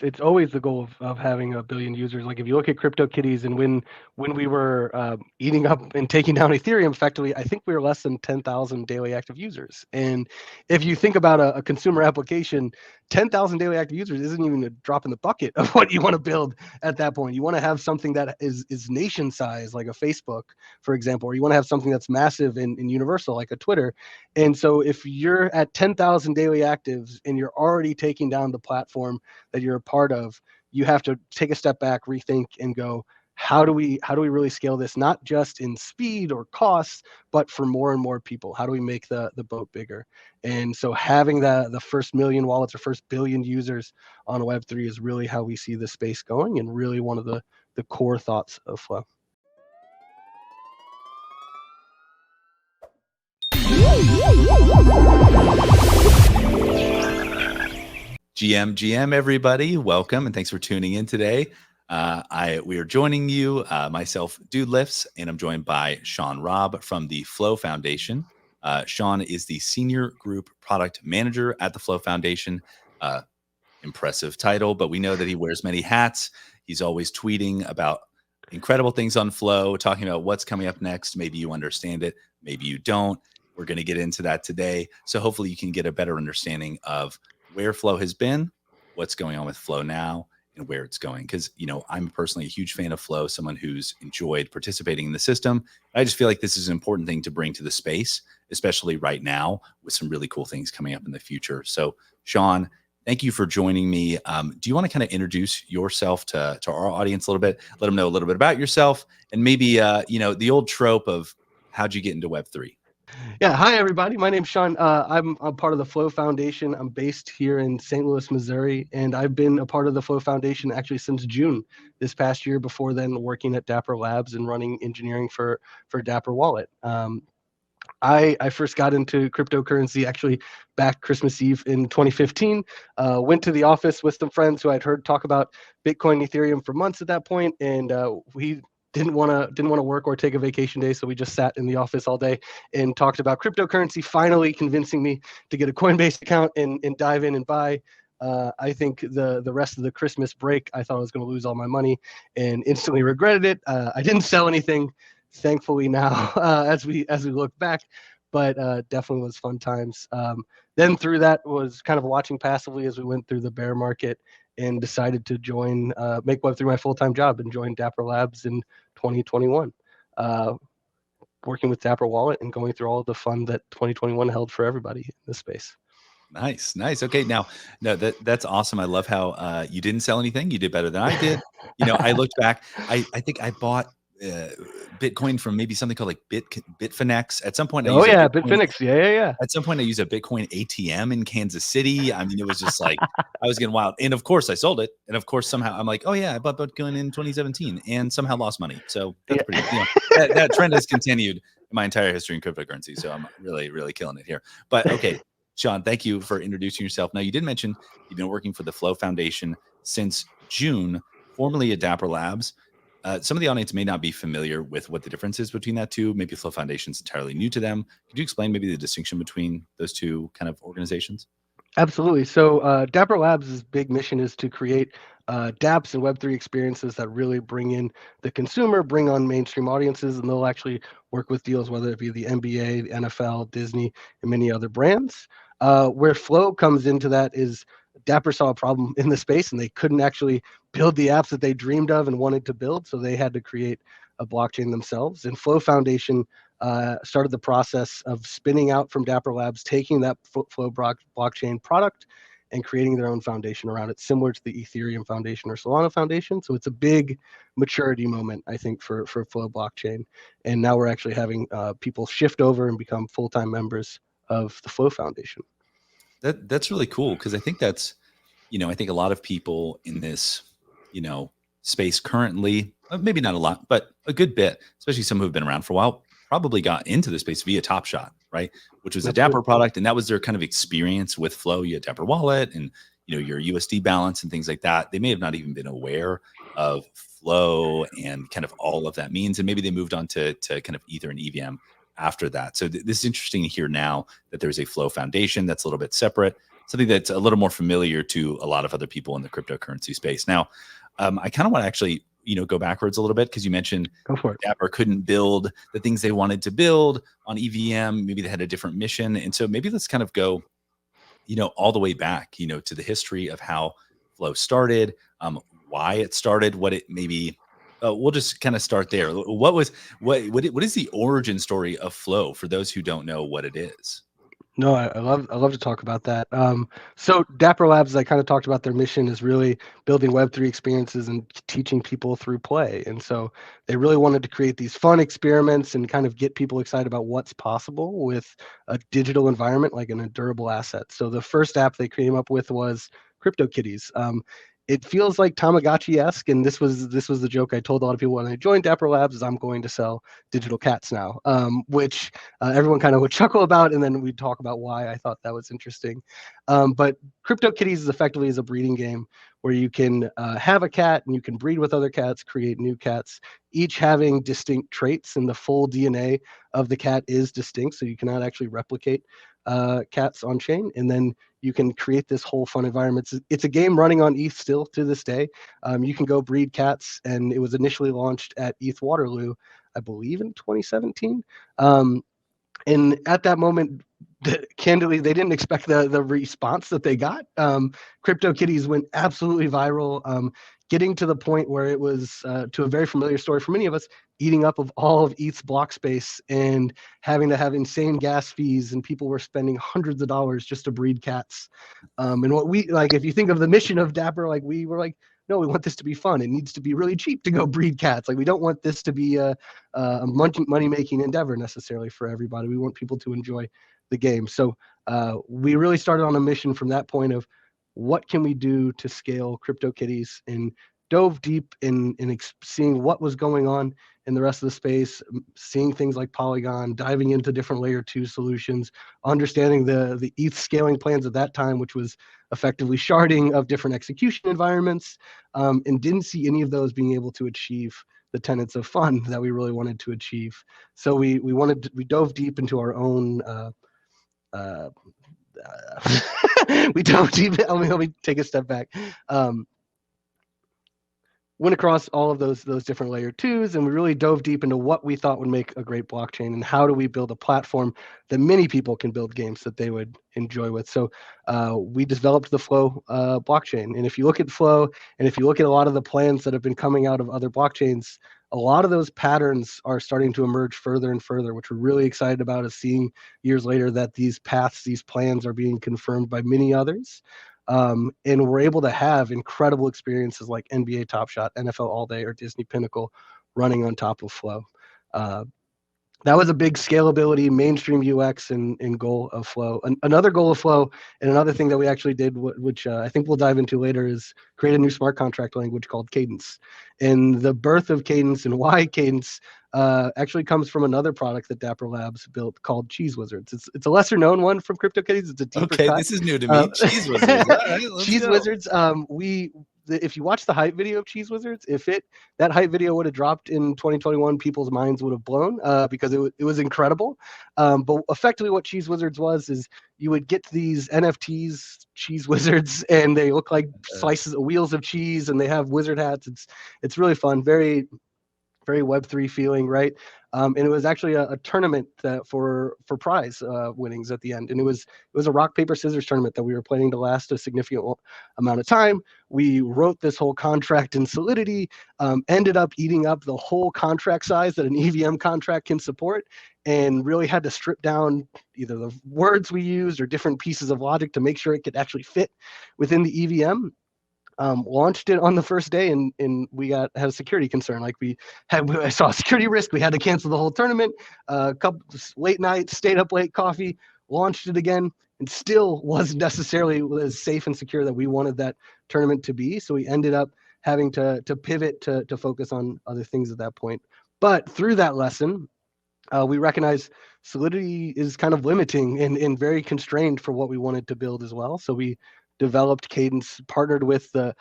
it's always the goal of having a billion users. Like if you look at Cryptokitties and when we were eating up and taking down Ethereum effectively, I think we were less than 10,000 daily active users. And if you think about a consumer application, 10,000 daily active users isn't even a drop in the bucket of what you want to build at that point. You want to have something that is nation size, like a Facebook, for example, or you want to have something that's massive and universal, like a Twitter. And so if you're at 10,000 daily actives and you're already taking down the platform that you're a part of, you have to take a step back, rethink, and go, how do we really scale this, not just in speed or costs, but for more and more people? How do we make the boat bigger? And so having the first million wallets or first billion users on Web3 is really how we see the space going, and really one of the core thoughts of Flow. GM, everybody, welcome and thanks for tuning in today. We are joining you, myself, Doodlifts, and I'm joined by Sean Robb from the Flow Foundation. Sean is the Senior Group Product Manager at the Flow Foundation. Impressive title, but we know that he wears many hats. He's always tweeting about incredible things on Flow, talking about what's coming up next. Maybe you understand it, maybe you don't. We're going to get into that today. So hopefully you can get a better understanding of where Flow has been, what's going on with Flow now, and where it's going. Because, I'm personally a huge fan of Flow, someone who's enjoyed participating in the system. I just feel like this is an important thing to bring to the space, especially right now with some really cool things coming up in the future. So, Sean, thank you for joining me. Do you want to kind of introduce yourself to our audience a little bit? Let them know a little bit about yourself, and maybe, the old trope of how'd you get into Web3? Yeah, hi everybody. My name's Sean. I'm a part of the Flow Foundation. I'm based here in St. Louis, Missouri, and I've been a part of the Flow Foundation actually since June this past year. Before then, working at Dapper Labs and running engineering for Dapper Wallet. I first got into cryptocurrency actually back Christmas Eve in 2015. Went to the office with some friends who I'd heard talk about Bitcoin, Ethereum for months at that point, and we didn't want to work or take a vacation day, so we just sat in the office all day and talked about cryptocurrency, finally convincing me to get a Coinbase account and dive in and buy. I think the rest of the Christmas break, I thought I was going to lose all my money and instantly regretted it. I didn't sell anything, thankfully, now as we look back, but definitely was fun times. Then through that was kind of watching passively as we went through the bear market, and decided to join, make Web3 my full-time job, and join Dapper Labs in 2021, working with Dapper Wallet and going through all of the fun that 2021 held for everybody in this space. Nice. Okay, now, no, that's awesome. I love how you didn't sell anything. You did better than I did. I looked back. I think I bought Bitcoin from maybe something called like Bitfinex. At some point, Bitfinex. Yeah. At some point, I used a Bitcoin ATM in Kansas City. I mean, it was just like I was getting wild. And of course, I sold it. And of course, somehow I'm like, oh yeah, I bought Bitcoin in 2017 and somehow lost money. So that's pretty. That trend has continued in my entire history in cryptocurrency. So I'm really, really killing it here. But okay, Sean, thank you for introducing yourself. Now, you did mention you've been working for the Flow Foundation since June, formerly at Dapper Labs. Some of the audience may not be familiar with what the difference is between that two. Maybe Flow Foundation is entirely new to them. Could you explain maybe the distinction between those two kind of organizations? Absolutely. So Dapper Labs' big mission is to create dApps and Web3 experiences that really bring in the consumer, bring on mainstream audiences, and they'll actually work with deals, whether it be the NBA, the NFL, Disney, and many other brands. Where Flow comes into that is Dapper saw a problem in the space, and they couldn't actually build the apps that they dreamed of and wanted to build, so they had to create a blockchain themselves. And Flow Foundation started the process of spinning out from Dapper Labs, taking that Flow blockchain product and creating their own foundation around it, similar to the Ethereum Foundation or Solana Foundation. So it's a big maturity moment, I think, for Flow blockchain. And now we're actually having people shift over and become full-time members of the Flow Foundation. That's really cool, because I think that's, I think a lot of people in this, space currently, maybe not a lot, but a good bit, especially some who've been around for a while, probably got into the space via Top Shot, right? Which was a Dapper product, and that was their kind of experience with Flow. You had Dapper Wallet and your USD balance and things like that. They may have not even been aware of Flow and kind of all of that means, and maybe they moved on to kind of Ether and EVM after that. So this is interesting to hear now that there's a Flow Foundation that's a little bit separate. something that's a little more familiar to a lot of other people in the cryptocurrency space. Now, I kind of want to actually, go backwards a little bit because you mentioned Go for it. Dapper couldn't build the things they wanted to build on EVM. Maybe they had a different mission. And so maybe let's kind of go, all the way back, to the history of how Flow started, why it started, what it maybe. We'll just kind of start there. What is the origin story of Flow for those who don't know what it is? No, I love to talk about that. So Dapper Labs, I kind of talked about their mission is really building Web3 experiences and teaching people through play. And so they really wanted to create these fun experiments and kind of get people excited about what's possible with a digital environment, like in a durable asset. So the first app they came up with was Cryptokitties. It feels like Tamagotchi-esque, and this was the joke I told a lot of people when I joined Dapper Labs is I'm going to sell digital cats now, which everyone kind of would chuckle about, and then we'd talk about why I thought that was interesting. But Cryptokitties is effectively a breeding game where you can have a cat and you can breed with other cats, create new cats, each having distinct traits, and the full DNA of the cat is distinct, so you cannot actually replicate cats on chain. And then you can create this whole fun environment. It's a game running on ETH still to this day. You can go breed cats, and it was initially launched at ETH Waterloo, I believe in 2017. And at that moment, candidly, they didn't expect the response that they got. Cryptokitties went absolutely viral, getting to the point where it was, to a very familiar story for many of us, eating up of all of ETH's block space and having to have insane gas fees, and people were spending hundreds of dollars just to breed cats. And what we like, if you think of the mission of Dapper, like we were like, no, we want this to be fun. It needs to be really cheap to go breed cats. Like we don't want this to be a money-making endeavor necessarily for everybody. We want people to enjoy the game. So we really started on a mission from that point of what can we do to scale CryptoKitties, and dove deep in seeing what was going on in the rest of the space, seeing things like Polygon, diving into different layer 2 solutions, understanding the ETH scaling plans at that time, which was effectively sharding of different execution environments, and didn't see any of those being able to achieve the tenets of fun that we really wanted to achieve. So we dove deep into our own we dove deep. Let me take a step back. Went across all of those different layer 2s, and we really dove deep into what we thought would make a great blockchain, and how do we build a platform that many people can build games that they would enjoy with. So we developed the Flow blockchain. And if you look at Flow, and if you look at a lot of the plans that have been coming out of other blockchains, a lot of those patterns are starting to emerge further and further, which we're really excited about, is seeing years later that these paths, these plans are being confirmed by many others. And we're able to have incredible experiences like NBA Top Shot, NFL All Day, or Disney Pinnacle running on top of Flow. That was a big scalability, mainstream UX and goal of Flow. Another goal of Flow, and another thing that we actually did, which I think we'll dive into later, is create a new smart contract language called Cadence. And the birth of Cadence and why Cadence actually comes from another product that Dapper Labs built called Cheese Wizards. It's a lesser known one from CryptoKitties. It's a deeper cut. This is new to me. Cheese Wizards. All right, let's Cheese go. Wizards. If you watch the hype video of Cheese Wizards, that hype video would have dropped in 2021, people's minds would have blown because it was incredible. But effectively, what Cheese Wizards was is you would get these NFTs, Cheese Wizards, and they look like slices of wheels of cheese, and they have wizard hats. It's really fun, very very Web3 feeling, right? And it was actually a tournament for prize winnings at the end, and it was a rock paper scissors tournament that we were planning to last a significant amount of time. We wrote this whole contract in Solidity, ended up eating up the whole contract size that an EVM contract can support, and really had to strip down either the words we used or different pieces of logic to make sure it could actually fit within the EVM. Launched it on the first day, and we had a security concern. Like I saw a security risk. We had to cancel the whole tournament. A couple late nights, stayed up late, coffee, launched it again, and still wasn't necessarily as safe and secure that we wanted that tournament to be. So we ended up having to pivot to focus on other things at that point. But through that lesson, we recognize Solidity is kind of limiting and very constrained for what we wanted to build as well. So we developed Cadence, partnered with the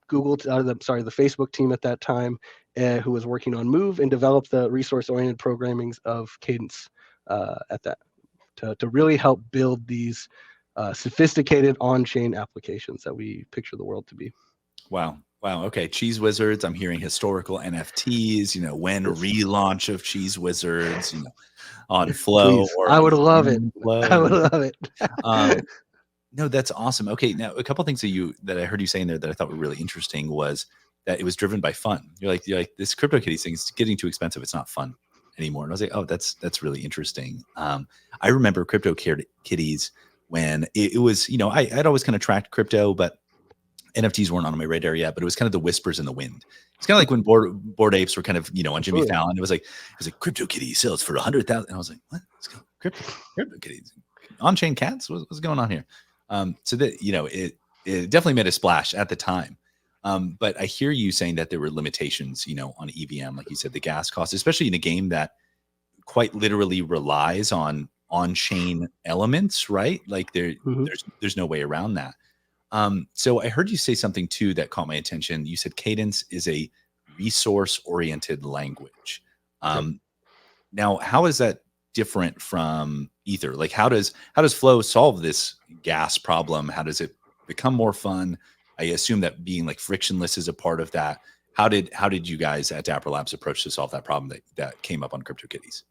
Google, the Facebook team at that time, who was working on Move, and developed the resource-oriented programmings of Cadence at that to really help build these sophisticated on-chain applications that we picture the world to be. Wow. Wow. Okay. Cheese Wizards. I'm hearing historical NFTs, when Yes. relaunch of Cheese Wizards, on Flow Please, or I on would love it. Flow. I would love it. No, that's awesome. Okay. Now a couple things that I heard you saying there that I thought were really interesting was that it was driven by fun. You're like, this Cryptokitties thing is getting too expensive. It's not fun anymore. And I was like, oh, that's really interesting. I remember Cryptokitties when it was, I'd always kind of tracked crypto, but NFTs weren't on my radar yet, but it was kind of the whispers in the wind. It's kind of like when Bored Apes were kind of, on Jimmy Absolutely. Fallon. It was like CryptoKitties sells for 100,000. And I was like, what? Let's go. CryptoKitties, on-chain cats. What's going on here? So that it definitely made a splash at the time. But I hear you saying that there were limitations, on EVM, like you said, the gas cost, especially in a game that quite literally relies on-chain elements, right? Like there's no way around that. So I heard you say something too that caught my attention. You said Cadence is a resource-oriented language. Now, how is that different from Ether? Like, how does Flow solve this gas problem? How does it become more fun? I assume that being like frictionless is a part of that. How did you guys at Dapper Labs approach to solve that problem that came up on CryptoKitties?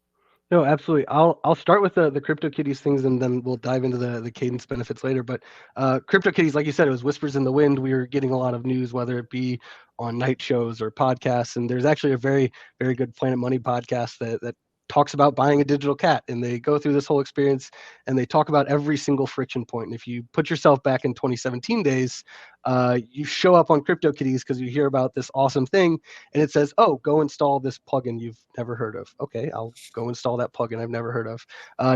No, absolutely. I'll start with the CryptoKitties things, and then we'll dive into the Cadence benefits later. But CryptoKitties, like you said, it was whispers in the wind. We were getting a lot of news, whether it be on night shows or podcasts. And there's actually a very, very good Planet Money podcast that talks about buying a digital cat, and they go through this whole experience and they talk about every single friction point. And if you put yourself back in 2017 days, you show up on CryptoKitties because you hear about this awesome thing, and it says, oh, go install this plugin you've never heard of. Okay, I'll go install that plugin I've never heard of.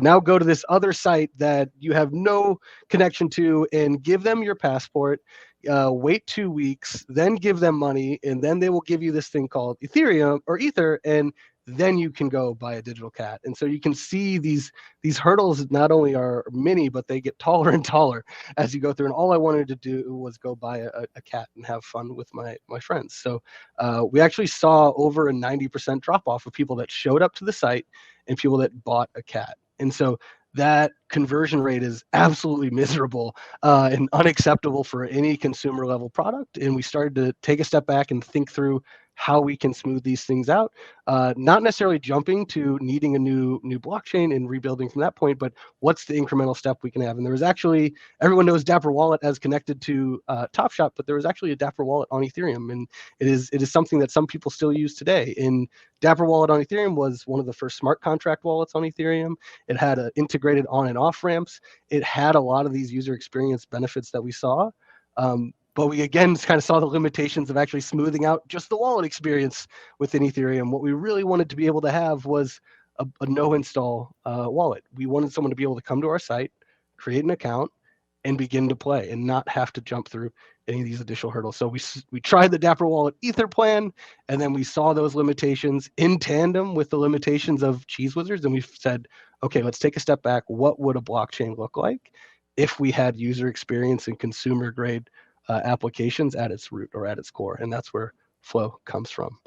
Now go to this other site that you have no connection to and give them your passport. Wait 2 weeks, then give them money, and then they will give you this thing called Ethereum or Ether, and then you can go buy a digital cat. And so you can see these hurdles not only are many, but they get taller and taller as you go through. And all I wanted to do was go buy a cat and have fun with my friends. So we actually saw over a 90% drop off of people that showed up to the site and people that bought a cat. And so that conversion rate is absolutely miserable and unacceptable for any consumer level product. And we started to take a step back and think through how we can smooth these things out, not necessarily jumping to needing a new blockchain and rebuilding from that point, but what's the incremental step we can have. And there was actually, everyone knows Dapper Wallet as connected to Top Shop, but there was actually a Dapper Wallet on Ethereum, and it is something that some people still use today. And Dapper Wallet on Ethereum was one of the first smart contract wallets on Ethereum. It had integrated on and off ramps. It had a lot of these user experience benefits that we saw. But we again kind of saw the limitations of actually smoothing out just the wallet experience within Ethereum. What we really wanted to be able to have was a no install wallet. We wanted someone to be able to come to our site, create an account, and begin to play and not have to jump through any of these additional hurdles. So we tried the Dapper Wallet Ether plan, and then we saw those limitations in tandem with the limitations of Cheese Wizards, and we said, okay, let's take a step back. What would a blockchain look like if we had user experience and consumer grade applications at its root or at its core? And that's where Flow comes from.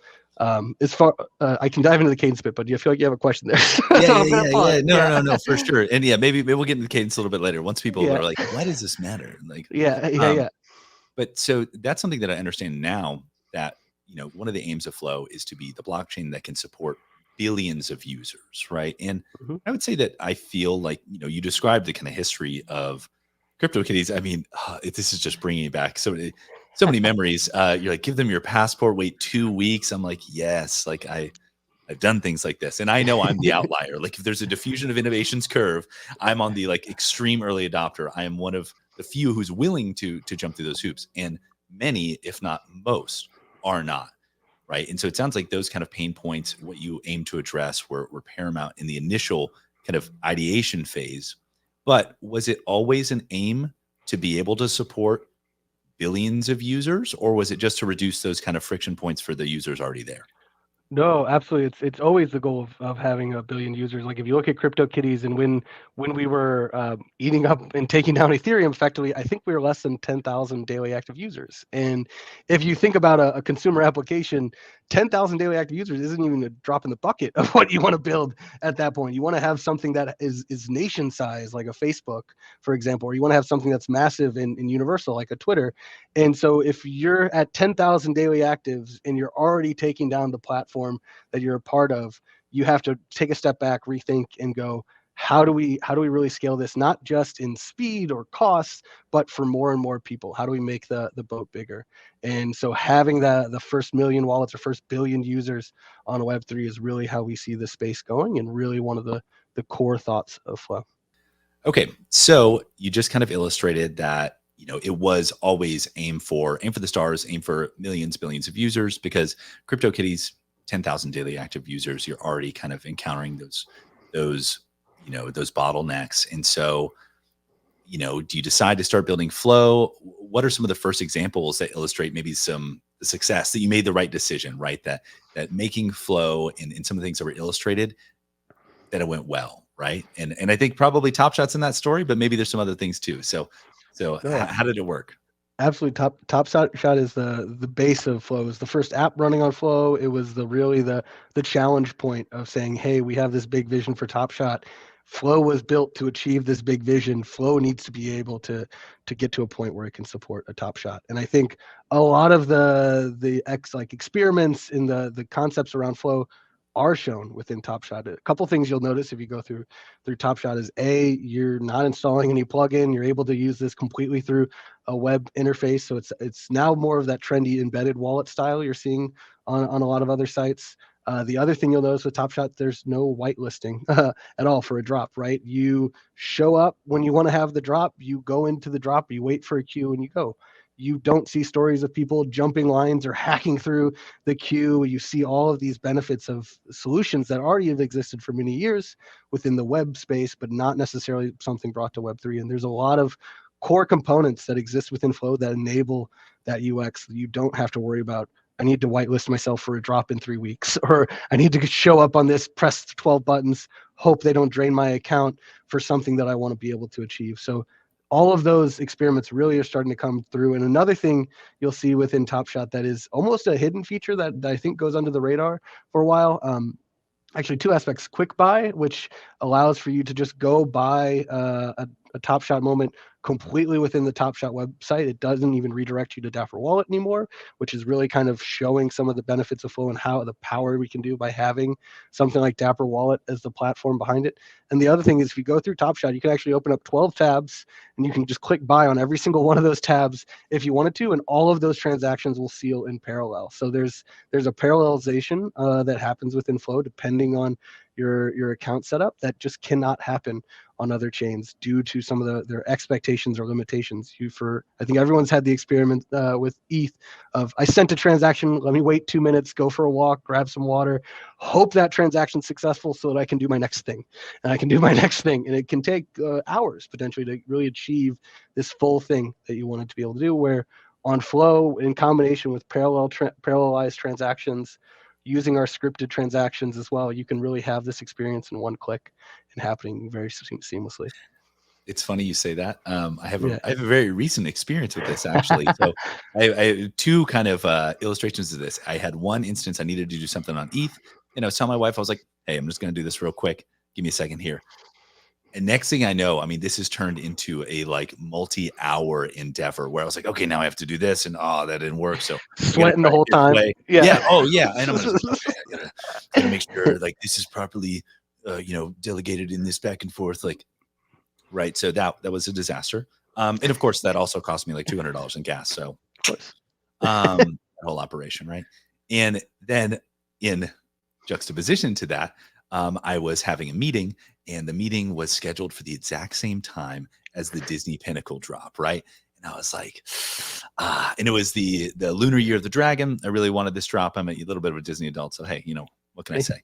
As far I can dive into the cadence bit, but do you feel like you have a question there? Yeah. No, for sure. And maybe we'll get into the cadence a little bit later once people are like, why does this matter? Like, yeah. But so that's something that I understand now, that one of the aims of Flow is to be the blockchain that can support billions of users, right? And I would say that I feel like you described the kind of history of CryptoKitties. I mean, this is just bringing back so many memories. You're like, give them your passport, wait 2 weeks. I'm like, yes, like I've done things like this, and I know I'm the outlier. Like if there's a diffusion of innovations curve, I'm on the like extreme early adopter. I am one of the few who's willing to jump through those hoops, and many, if not most, are not. Right. And so it sounds like those kind of pain points, what you aim to address, were paramount in the initial kind of ideation phase. But was it always an aim to be able to support billions of users, or was it just to reduce those kind of friction points for the users already there? No, absolutely. It's always the goal of having a billion users. Like if you look at Cryptokitties and when we were eating up and taking down Ethereum effectively, I think we were less than 10,000 daily active users. And if you think about a consumer application, 10,000 daily active users isn't even a drop in the bucket of what you want to build at that point. You want to have something that is nation size, like a Facebook, for example, or you want to have something that's massive and universal, like a Twitter. And so if you're at 10,000 daily actives and you're already taking down the platform that you're a part of, you have to take a step back, rethink, and go, how do we really scale this, not just in speed or costs, but for more and more people? How do we make the boat bigger? And so having the first million wallets or first billion users on Web3 is really how we see the space going, and really one of the core thoughts of Flow. Okay, so you just kind of illustrated that it was always aim for the stars, aim for millions, billions of users, because CryptoKitties 10,000 daily active users, you're already kind of encountering those those bottlenecks. And so do you decide to start building Flow? What are some of the first examples that illustrate maybe some success, that you made the right decision, right? That making Flow and some of the things that were illustrated, that it went well, right? And I think probably Top Shot's in that story, but maybe there's some other things too. So No, how did it work? absolutely. Top shot is the base of Flow. It was the first app running on Flow. It was the challenge point of saying, hey, we have this big vision for Top Shot. Flow was built to achieve this big vision. Flow needs to be able to get to a point where it can support a Top Shot. And I think a lot of the experiments in the concepts around Flow are shown within Top Shot. A couple things you'll notice if you go through Top Shot is, you're not installing any plugin. You're able to use this completely through a web interface. So it's now more of that trendy embedded wallet style you're seeing on a lot of other sites. The other thing you'll notice with Top Shot, there's no whitelisting at all for a drop, right? You show up when you want to have the drop, you go into the drop, you wait for a queue, and you go. You don't see stories of people jumping lines or hacking through the queue. You see all of these benefits of solutions that already have existed for many years within the web space, but not necessarily something brought to Web3. And there's a lot of core components that exist within Flow that enable that UX. You don't have to worry about, I need to whitelist myself for a drop in 3 weeks, or I need to show up on this, press 12 buttons, hope they don't drain my account for something that I want to be able to achieve. So all of those experiments really are starting to come through. And another thing you'll see within Top Shot that is almost a hidden feature that I think goes under the radar for a while. Actually, two aspects: quick buy, which allows for you to just go buy a Top Shot moment completely within the Top Shot website. It doesn't even redirect you to Dapper Wallet anymore, which is really kind of showing some of the benefits of Flow and how the power we can do by having something like Dapper Wallet as the platform behind it. And the other thing is, if you go through Top Shot, you can actually open up 12 tabs, and you can just click buy on every single one of those tabs if you wanted to, and all of those transactions will seal in parallel. So there's a parallelization that happens within Flow depending on your account setup that just cannot happen on other chains due to some of their expectations or limitations. I think everyone's had the experiment with ETH of, I sent a transaction, let me wait 2 minutes, go for a walk, grab some water, hope that transaction's successful so that I can do my next thing. And I can do my next thing. And it can take hours potentially to really achieve this full thing that you wanted to be able to do, where on Flow, in combination with parallelized transactions, using our scripted transactions as well, you can really have this experience in one click and happening very seamlessly. It's funny you say that. I have Yeah. a very recent experience with this, actually. So I have two kind of illustrations of this. I had one instance I needed to do something on ETH, and I was telling my wife, I was like, "Hey, I'm just going to do this real quick. Give me a second here." And next thing I know, I mean, this has turned into a like multi-hour endeavor where I was like, okay, now I have to do this, and oh, that didn't work. So I got to Sweating try the it whole this time. way. Yeah. Yeah. Oh, yeah. And I'm just like, okay, I gotta make sure like this is properly, delegated in this back and forth, like, right. So that was a disaster. And of course, that also cost me like $200 in gas. So Of course. that whole operation, right? And then in juxtaposition to that, I was having a meeting, and the meeting was scheduled for the exact same time as the Disney Pinnacle drop, right? And I was like, and it was the lunar year of the dragon. I really wanted this drop. I'm a little bit of a Disney adult, so hey, what can I say?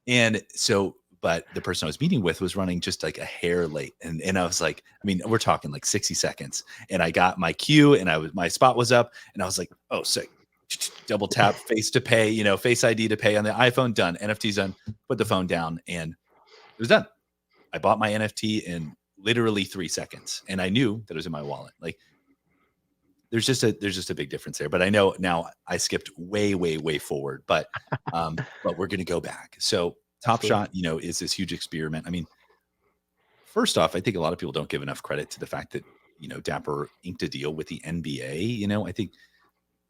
And so, but the person I was meeting with was running just like a hair late. And I was like, I mean, we're talking like 60 seconds. And I got my queue, and my spot was up, and I was like, oh, sick. double tap face to pay, face ID to pay on the iPhone, done. NFT's done. Put the phone down, and it was done. I bought my NFT in literally 3 seconds, and I knew that it was in my wallet. Like, there's just a big difference there. But I know now I skipped way forward, but we're going to go back. So Top Shot, is this huge experiment. I mean, first off, I think a lot of people don't give enough credit to the fact that, Dapper inked a deal with the NBA. I think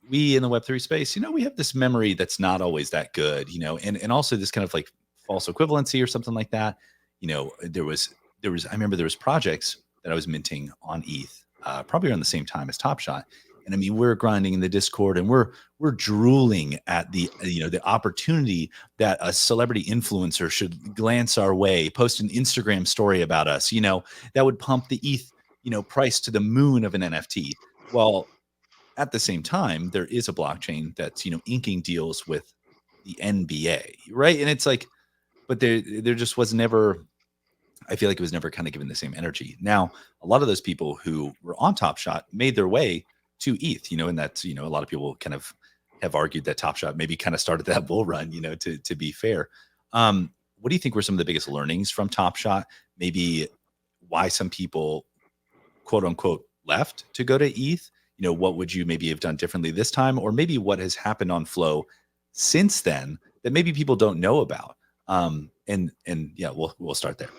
we in the Web3 space, we have this memory that's not always that good, and also this kind of like false equivalency or something like that. There was, I remember there was projects that I was minting on ETH, probably around the same time as Top Shot. And I mean, we're grinding in the Discord, and we're drooling at the the opportunity that a celebrity influencer should glance our way, post an Instagram story about us, that would pump the ETH, price to the moon of an NFT. Well, at the same time, there is a blockchain that's, inking deals with the NBA, right? And it's like, but there just was never, I feel like it was never kind of given the same energy. Now, a lot of those people who were on Top Shot made their way to ETH, and that's, a lot of people kind of have argued that Top Shot maybe kind of started that bull run, to be fair. What do you think were some of the biggest learnings from Top Shot? Maybe why some people, quote unquote, left to go to ETH? What would you maybe have done differently this time? Or maybe what has happened on Flow since then that maybe people don't know about? And yeah, we'll start there.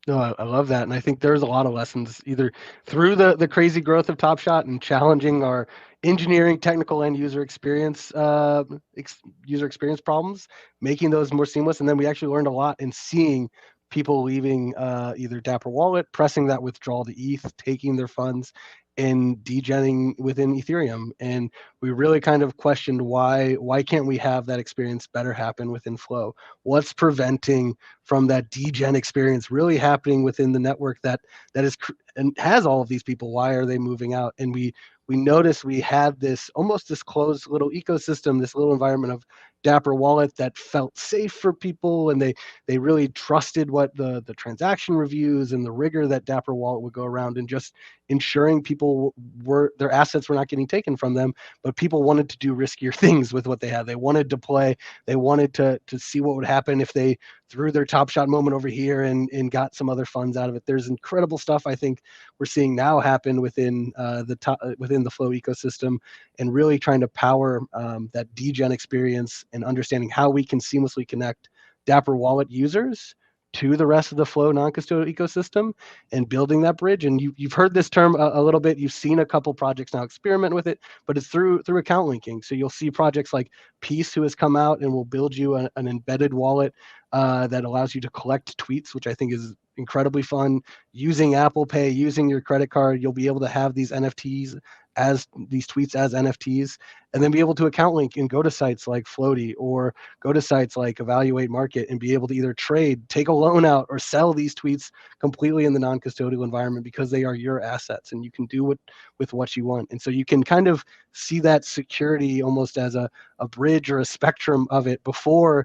No, I love that. And I think there's a lot of lessons either through the crazy growth of Top Shot and challenging our engineering, technical, and user experience problems, making those more seamless. And then we actually learned a lot in seeing people leaving either Dapper Wallet, pressing that withdrawal to ETH, taking their funds, and degenning within Ethereum. And we really kind of questioned why can't we have that experience better happen within Flow? What's preventing from that degen experience really happening within the network that is and has all of these people? Why are they moving out? And we noticed we had this almost this closed little ecosystem, this little environment of Dapper Wallet that felt safe for people, and they really trusted what the transaction reviews and the rigor that Dapper Wallet would go around, and just ensuring people their assets were not getting taken from them, but people wanted to do riskier things with what they had. They wanted to play, they wanted to see what would happen if they threw their Top Shot moment over here and got some other funds out of it. There's incredible stuff I think we're seeing now happen within within the Flow ecosystem, and really trying to power that degen experience and understanding how we can seamlessly connect Dapper Wallet users to the rest of the Flow non-custodial ecosystem and building that bridge. And you've heard this term a little bit. You've seen a couple projects now experiment with it, but it's through account linking. So you'll see projects like Peace, who has come out and will build you an embedded wallet that allows you to collect tweets, which I think is incredibly fun. Using Apple Pay, using your credit card, you'll be able to have these NFTs as these tweets as NFTs, and then be able to account link and go to sites like Floaty or go to sites like Evaluate Market and be able to either trade, take a loan out, or sell these tweets completely in the non-custodial environment, because they are your assets and you can do with what you want. And so you can kind of see that security almost as a bridge or a spectrum of it. Before,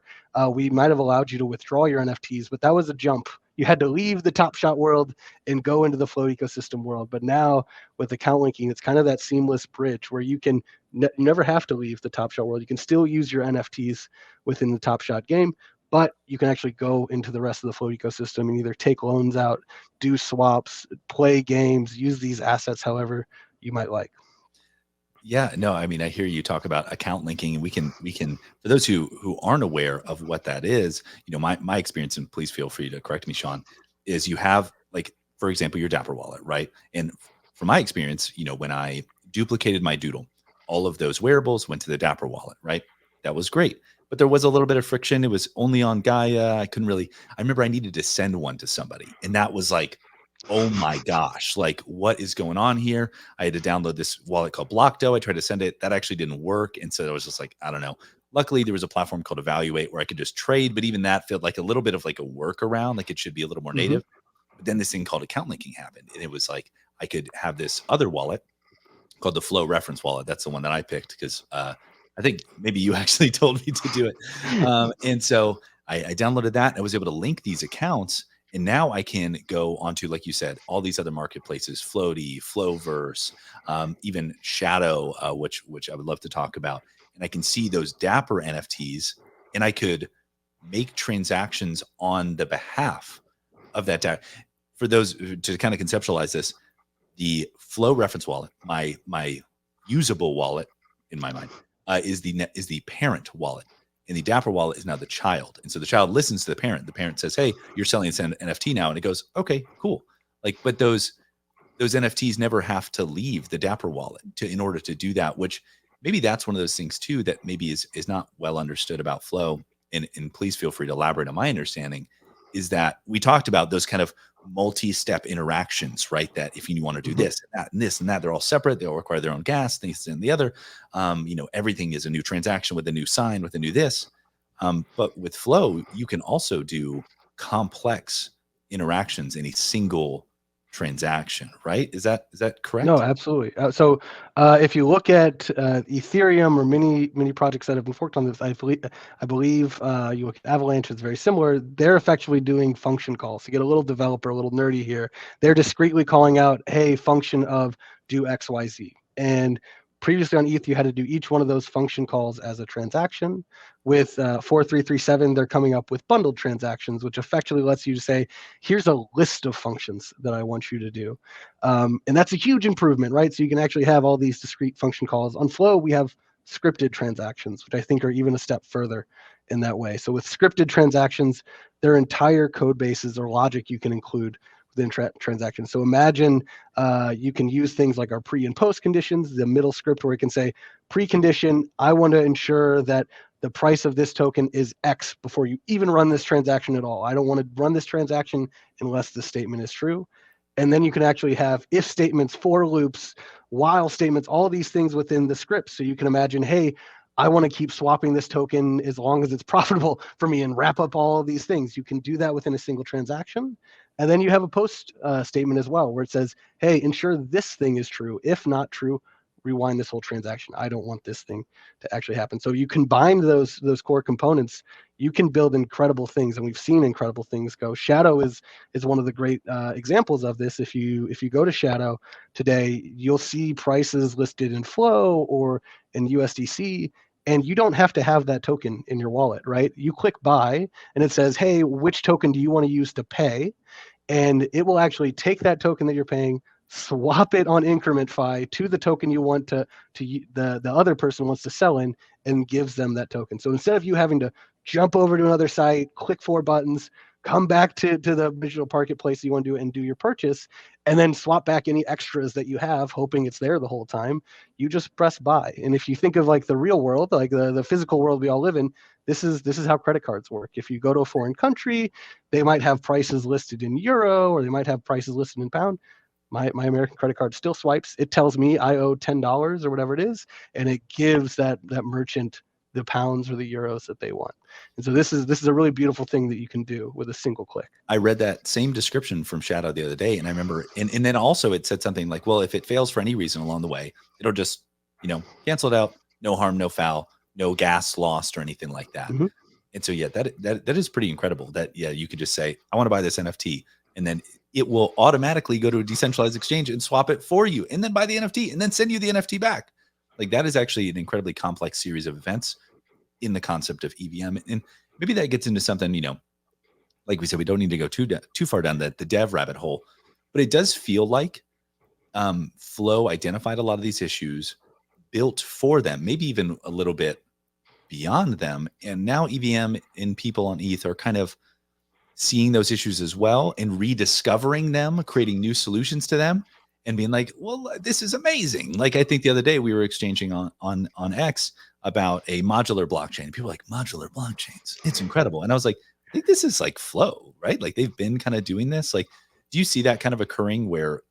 we might have allowed you to withdraw your NFTs, but that was a jump. You had to leave the Top Shot world and go into the Flow ecosystem world. But now with account linking, it's kind of that seamless bridge where you can never have to leave the Top Shot world. You can still use your NFTs within the Top Shot game, but you can actually go into the rest of the Flow ecosystem and either take loans out, do swaps, play games, use these assets however you might like. Yeah, no, I mean, I hear you talk about account linking, and we can, for those who aren't aware of what that is, my experience, and please feel free to correct me, Sean, is you have, like, for example, your Dapper wallet, right? And from my experience, when I duplicated my doodle, all of those wearables went to the Dapper wallet, right? That was great. But there was a little bit of friction. It was only on Gaia. I remember I needed to send one to somebody. And that was like, oh my gosh, like, what is going on here? I had to download this wallet called Blockdo. I tried to send it. That actually didn't work. And so I was just like, I don't know. Luckily, there was a platform called Evaluate where I could just trade. But even that felt like a little bit of like a workaround. Like, it should be a little more native. But then this thing called account linking happened. And it was like, I could have this other wallet called the Flow reference wallet. That's the one that I picked because I think maybe you actually told me to do it. And so I downloaded that. And I was able to link these accounts. And now I can go onto, like you said, all these other marketplaces, Floaty, Flowverse, even Shadow, which I would love to talk about. And I can see those Dapper NFTs, and I could make transactions on the behalf of that Dapper. For those to kind of conceptualize this, the Flow reference wallet, my usable wallet in my mind, is the parent wallet, and the Dapper wallet is now the child. And so the child listens to the parent. The parent says, "Hey, you're selling an NFT now," and it goes, "Okay, cool." Like, but those NFTs never have to leave the Dapper wallet in order to do that. Which maybe that's one of those things too that maybe is not well understood about Flow. And please feel free to elaborate on my understanding. Is that we talked about those kind of multi-step interactions, right? That if you want to do this and that and this and that, they're all separate. They all require their own gas, this and the other. Everything is a new transaction with a new sign, with a new this. But with Flow, you can also do complex interactions in a single transaction, right? Is that correct? No, absolutely. So if you look at Ethereum or many projects that have been forked on this, I believe you look at Avalanche, it's very similar. They're effectively doing function calls. To get a little developer, a little nerdy here, they're discreetly calling out, hey, function of do X, Y, Z. And previously on ETH, you had to do each one of those function calls as a transaction. With 4337, they're coming up with bundled transactions, which effectively lets you say, here's a list of functions that I want you to do. And that's a huge improvement, right? So you can actually have all these discrete function calls. On Flow, we have scripted transactions, which I think are even a step further in that way. So with scripted transactions, their entire code bases or logic you can include within transactions. So imagine you can use things like our pre and post conditions, the middle script where it can say precondition, I want to ensure that the price of this token is X before you even run this transaction at all. I don't want to run this transaction unless the statement is true. And then you can actually have if statements, for loops, while statements, all these things within the script. So you can imagine, hey, I want to keep swapping this token as long as it's profitable for me and wrap up all of these things. You can do that within a single transaction. And then you have a post statement as well, where it says, hey, ensure this thing is true. If not true, rewind this whole transaction. I don't want this thing to actually happen. So you combine those core components, you can build incredible things, and we've seen incredible things go. Shadow is one of the great examples of this. If you go to Shadow today, you'll see prices listed in Flow or in USDC, and you don't have to have that token in your wallet, right? You click buy, and it says, hey, which token do you want to use to pay? And it will actually take that token that you're paying, swap it on IncrementFi to the token you want to the other person wants to sell in, and gives them that token. So instead of you having to jump over to another site, click 4 buttons, come back to the digital marketplace you want to do it and do your purchase, and then swap back any extras that you have, hoping it's there the whole time, you just press buy. And if you think of like the real world, like the physical world we all live in, this is how credit cards work. If you go to a foreign country, they might have prices listed in euro, or they might have prices listed in pound. My American credit card still swipes. It tells me I owe $10 or whatever it is, and it gives that merchant the pounds or the euros that they want. And so this is a really beautiful thing that you can do with a single click. I read that same description from Shadow the other day, and I remember, and then also it said something like, well, if it fails for any reason along the way, it'll just, cancel it out, no harm, no foul, no gas lost or anything like that. Mm-hmm. And so, yeah, that is pretty incredible that, yeah, you could just say, I want to buy this NFT, and then it will automatically go to a decentralized exchange and swap it for you, and then buy the NFT and then send you the NFT back. Like, that is actually an incredibly complex series of events in the concept of EVM. And maybe that gets into something, like we said, we don't need to go too far down the dev rabbit hole, but it does feel like Flow identified a lot of these issues, built for them, maybe even a little bit beyond them. And now EVM and people on ETH are kind of seeing those issues as well and rediscovering them, creating new solutions to them, and being like, well, this is amazing. Like, I think the other day we were exchanging on X about a modular blockchain. People were like, modular blockchains, it's incredible. And I was like, I think this is like Flow, right? Like, they've been kind of doing this. Like, do you see that kind of occurring where,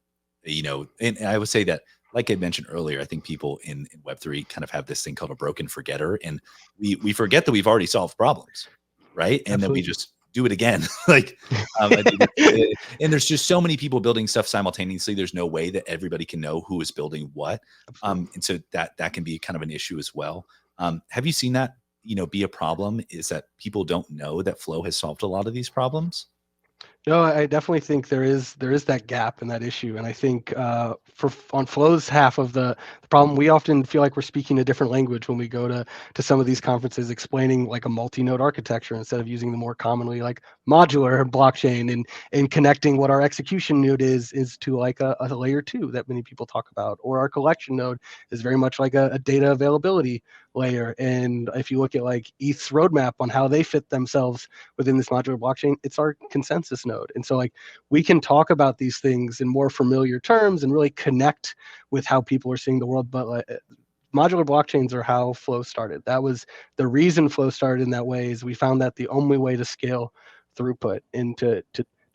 and I would say that, like I mentioned earlier, I think people in Web3 kind of have this thing called a broken forgetter, and we forget that we've already solved problems, right? And Absolutely. then we just do it again. Like, and there's just so many people building stuff simultaneously. There's no way that everybody can know who is building what. And so that can be kind of an issue as well. Have you seen that, be a problem, is that people don't know that Flow has solved a lot of these problems? No, I definitely think there is that gap and that issue, and I think for on Flow's half of the problem, we often feel like we're speaking a different language when we go to some of these conferences, explaining like a multi-node architecture instead of using the more commonly like modular blockchain, and connecting what our execution node is to like a layer two that many people talk about, or our collection node is very much like a data availability layer. And if you look at like ETH's roadmap on how they fit themselves within this modular blockchain, it's our consensus node. And so like we can talk about these things in more familiar terms and really connect with how people are seeing the world. But like, modular blockchains are how Flow started. That was the reason Flow started in that way, is we found that the only way to scale throughput. And to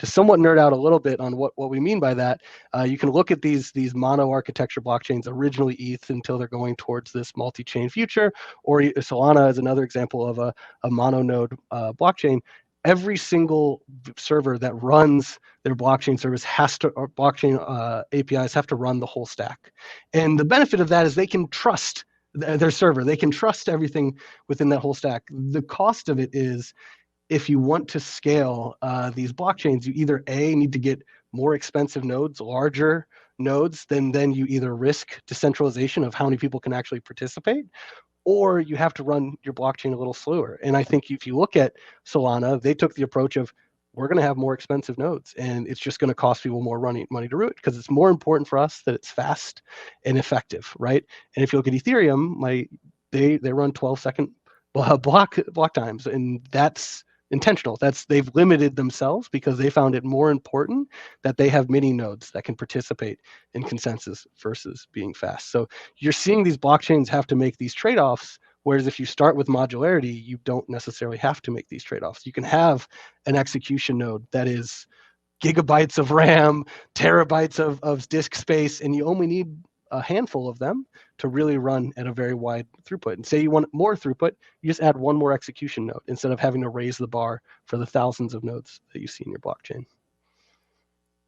somewhat nerd out a little bit on what we mean by that, you can look at these mono architecture blockchains, originally ETH until they're going towards this multi-chain future, or Solana is another example of a mono node blockchain. Every single server that runs their blockchain service has to, or blockchain APIs have to run the whole stack. And the benefit of that is they can trust their server. They can trust everything within that whole stack. The cost of it is, if you want to scale these blockchains, you either need to get more expensive nodes, larger nodes, then you either risk decentralization of how many people can actually participate, or you have to run your blockchain a little slower. And I think if you look at Solana, they took the approach of, we're going to have more expensive nodes, and it's just going to cost people more money to root, because it's more important for us that it's fast and effective, right? And if you look at Ethereum, they run 12-second block times, and that's intentional. They've limited themselves because they found it more important that they have many nodes that can participate in consensus versus being fast. So you're seeing these blockchains have to make these trade-offs, whereas if you start with modularity, you don't necessarily have to make these trade-offs. You can have an execution node that is gigabytes of RAM, terabytes of disk space, and you only need a handful of them to really run at a very wide throughput. And say you want more throughput, you just add one more execution node instead of having to raise the bar for the thousands of nodes that you see in your blockchain.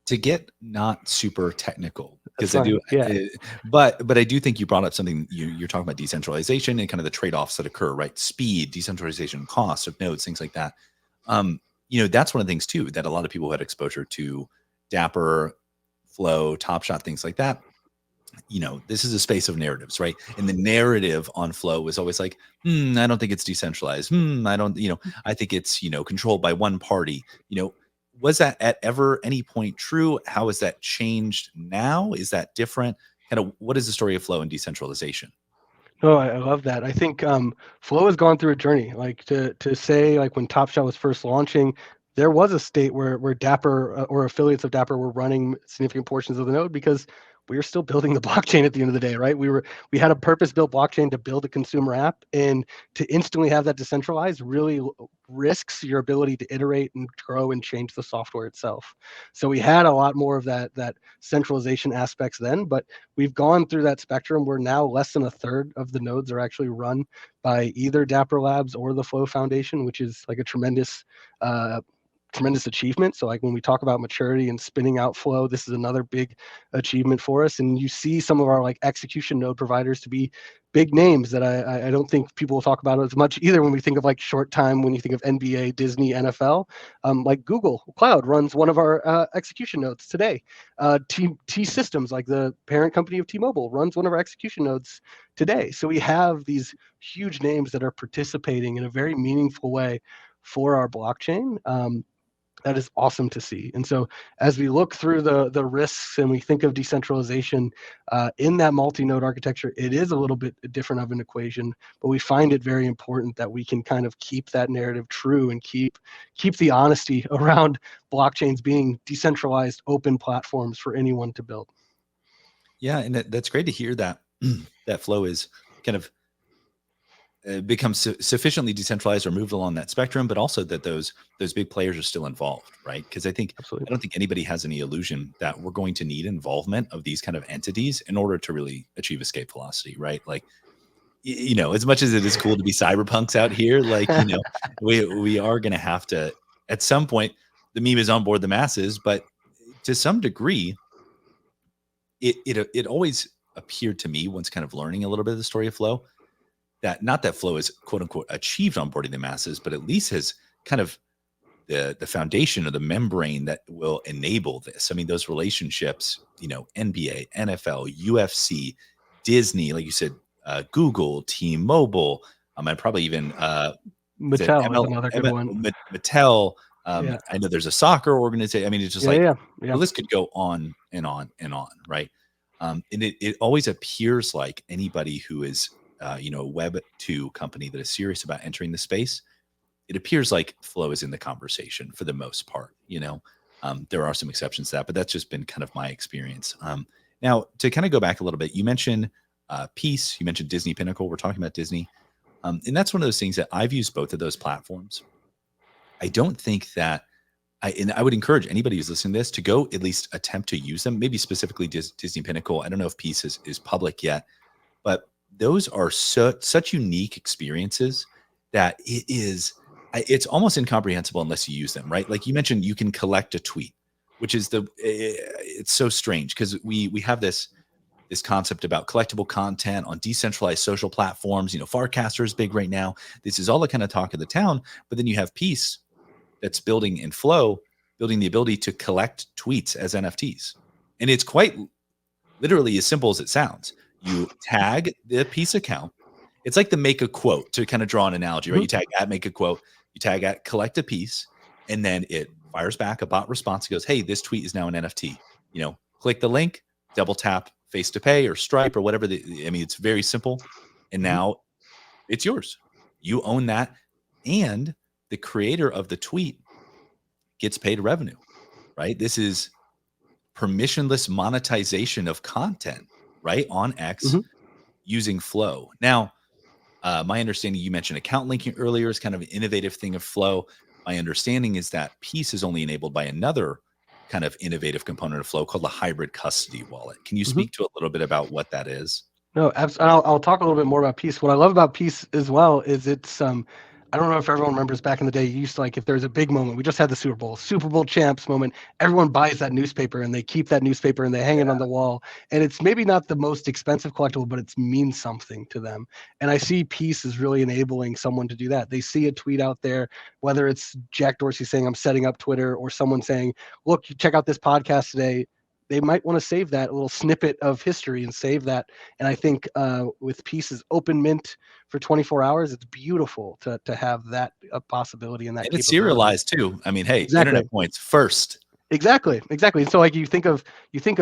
To get not super technical, That's because I do, fine. Yeah. but I do think you brought up something. You're talking about decentralization and kind of the trade-offs that occur, right? Speed, decentralization, cost of nodes, things like that. That's one of the things too that a lot of people who had exposure to Dapper, Flow, Top Shot, things like that. This is a space of narratives, right? And the narrative on Flow was always like, I don't think it's decentralized. I don't, I think it's, controlled by one party. Was that at ever any point true? How has that changed now? Is that different? Kind of what is the story of Flow and decentralization? Oh, I love that. I think Flow has gone through a journey. Like to say, like when Top Shot was first launching, there was a state where Dapper or affiliates of Dapper were running significant portions of the node, because we were still building the blockchain at the end of the day, right? We had a purpose-built blockchain to build a consumer app, and to instantly have that decentralized really risks your ability to iterate and grow and change the software itself. So we had a lot more of that centralization aspects then, but we've gone through that spectrum where now less than a third of the nodes are actually run by either Dapper Labs or the Flow Foundation, which is like a tremendous achievement. So like when we talk about maturity and spinning out Flow, this is another big achievement for us. And you see some of our like execution node providers to be big names that I don't think people will talk about as much either when we think of like short time, when you think of NBA, Disney, NFL. Like Google Cloud runs one of our execution nodes today. T Systems, like the parent company of T-Mobile, runs one of our execution nodes today. So we have these huge names that are participating in a very meaningful way for our blockchain. That is awesome to see. And so as we look through the risks and we think of decentralization in that multi-node architecture, it is a little bit different of an equation, but we find it very important that we can kind of keep that narrative true and keep the honesty around blockchains being decentralized open platforms for anyone to build. Yeah, and that's great to hear that that Flow is kind of becomes sufficiently decentralized or moved along that spectrum, but also that those big players are still involved, right? Because I Absolutely. don't think anybody has any illusion that we're going to need involvement of these kind of entities in order to really achieve escape velocity, right? Like, as much as it is cool to be cyberpunks out here, like, we are going to have to, at some point, the meme is on board the masses, but to some degree, it always appeared to me, once kind of learning a little bit of the story of Flow, that not that Flow is quote unquote achieved onboarding the masses, but at least has kind of the foundation or the membrane that will enable this. I mean, those relationships, NBA, NFL, UFC, Disney, like you said, Google, T-Mobile, and probably even is it Mattel is another good one. Mattel. Yeah. I know there's a soccer organization. I mean, it's just Yeah. the list could go on and on and on, right? And it always appears like anybody who is, a Web 2 company that is serious about entering the space, it appears like flow is in the conversation for the most part. There are some exceptions to that, but that's just been kind of my experience. Now, to kind of go back a little bit, you mentioned Peace, you mentioned Disney Pinnacle. We're talking about Disney. And that's one of those things that I've used both of those platforms. I don't think that I would encourage anybody who's listening to this to go at least attempt to use them, maybe specifically Disney Pinnacle. I don't know if Peace is public yet, but those are such unique experiences that it's almost incomprehensible unless you use them, right? Like you mentioned, you can collect a tweet, which is it's so strange because we have this concept about collectible content on decentralized social platforms. Farcaster is big right now. This is all the kind of talk of the town, but then you have Peace that's building in Flow, building the ability to collect tweets as NFTs. And it's quite literally as simple as it sounds. You tag the Peace account. It's like the make a quote, to kind of draw an analogy, right? You tag at make a quote, you tag at collect a piece, and then it fires back a bot response. It goes, hey, this tweet is now an NFT. Click the link, double tap Face to Pay or Stripe or whatever. It's very simple. And now it's yours. You own that. And the creator of the tweet gets paid revenue, right? This is permissionless monetization of content, right? On X using Flow. Now, my understanding, you mentioned account linking earlier is kind of an innovative thing of Flow. My understanding is that Peace is only enabled by another kind of innovative component of Flow called the hybrid custody wallet. Can you speak to a little bit about what that is? No, I'll talk a little bit more about Peace. What I love about Peace as well is it's I don't know if everyone remembers back in the day, you used to, like, if there's a big moment, we just had the Super Bowl champs moment, everyone buys that newspaper and they keep that newspaper and they hang it on the wall. And it's maybe not the most expensive collectible, but it means something to them. And I see Peace is really enabling someone to do that. They see a tweet out there, whether it's Jack Dorsey saying, I'm setting up Twitter, or someone saying, look, check out this podcast today. They might want to save that little snippet of history and save that. And I think with Peace's open mint for 24 hours, it's beautiful to have that possibility and that. And it's serialized too. I mean, hey, exactly. Internet points first. Exactly. So like you think of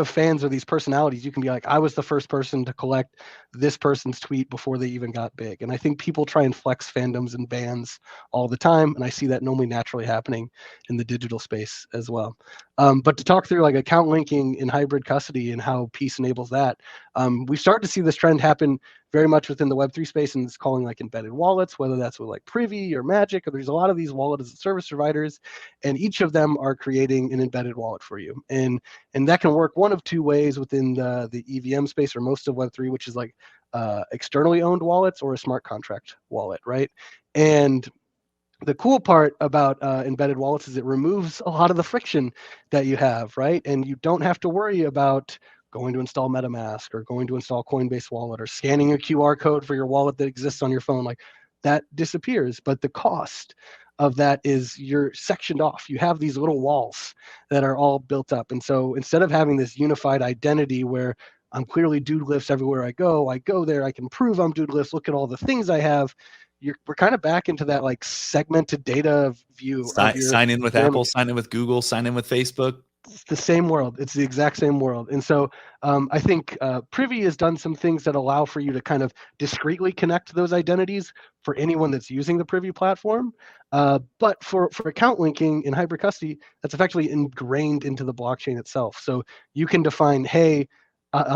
fans or these personalities, you can be like, I was the first person to collect this person's tweet before they even got big. And I think people try and flex fandoms and bands all the time. And I see that normally naturally happening in the digital space as well. But to talk through like account linking in hybrid custody and how Peace enables that, we start to see this trend happen very much within the Web3 space, and it's calling like embedded wallets, whether that's with like Privy or Magic, or there's a lot of these wallet as a service providers, and each of them are creating an embedded wallet for you. And that can work one of two ways within the EVM space or most of Web3, which is like externally owned wallets or a smart contract wallet, right? And the cool part about embedded wallets is it removes a lot of the friction that you have, right? And you don't have to worry about going to install MetaMask or going to install Coinbase Wallet or scanning a QR code for your wallet that exists on your phone. Like, that disappears. But the cost of that is you're sectioned off. You have these little walls that are all built up. And so instead of having this unified identity where I'm clearly Doodlifts everywhere I go there, I can prove I'm Doodlifts, look at all the things I have. We're kind of back into that like segmented data view. Sign in with Apple, sign in with Google, sign in with Facebook. It's the same world. It's the exact same world. And so I think Privy has done some things that allow for you to kind of discreetly connect those identities for anyone that's using the Privy platform. But for account linking in hybrid custody, that's effectively ingrained into the blockchain itself. So you can define, hey,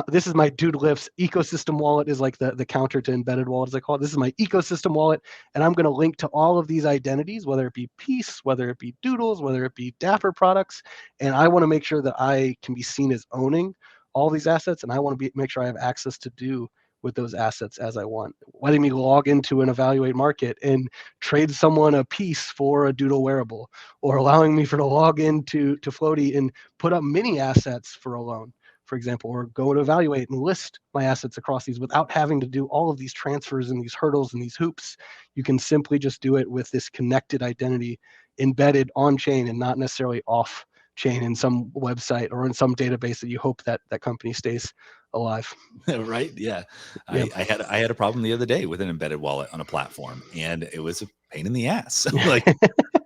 this is my Doodlifts ecosystem wallet, is like the counter to embedded wallet, as I call it. This is my ecosystem wallet, and I'm going to link to all of these identities, whether it be Peace, whether it be Doodles, whether it be Dapper products, and I want to make sure that I can be seen as owning all these assets, and I want to make sure I have access to do with those assets as I want. Letting me log into an evaluate market and trade someone a piece for a Doodle wearable, or allowing me to log into Floaty and put up mini assets for a loan, for example, or go to evaluate and list my assets across these without having to do all of these transfers and these hurdles and these hoops. You can simply just do it with this connected identity embedded on chain and not necessarily off chain in some website or in some database that you hope that that company stays alive. Right? Yeah. Yep. I had a problem the other day with an embedded wallet on a platform, and it was a pain in the ass. Like,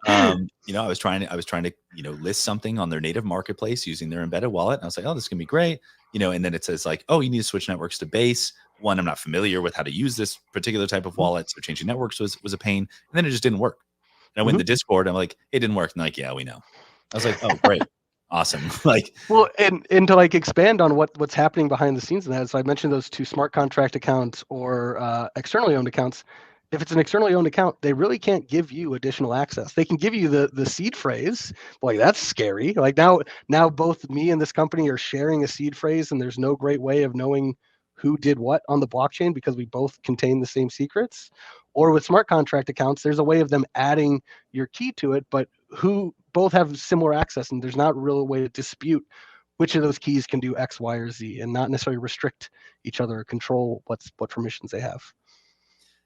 I was trying to, list something on their native marketplace using their embedded wallet. And I was like, oh, this is gonna be great. And then it says like, oh, you need to switch networks to Base. One, I'm not familiar with how to use this particular type of wallet. So changing networks was a pain. And then it just didn't work. And I went to Discord. I'm like, it didn't work. And like, yeah, we know. I was like, oh, great. Awesome. Like, well, and to like expand on what's happening behind the scenes in that, so I mentioned those two smart contract accounts or externally owned accounts. If it's an externally owned account, they really can't give you additional access. They can give you the seed phrase. Boy, that's scary. Like now both me and this company are sharing a seed phrase, and there's no great way of knowing who did what on the blockchain because we both contain the same secrets. Or with smart contract accounts, there's a way of them adding your key to it, but who both have similar access, and there's not really a way to dispute which of those keys can do X, Y, or Z, and not necessarily restrict each other or control what permissions they have.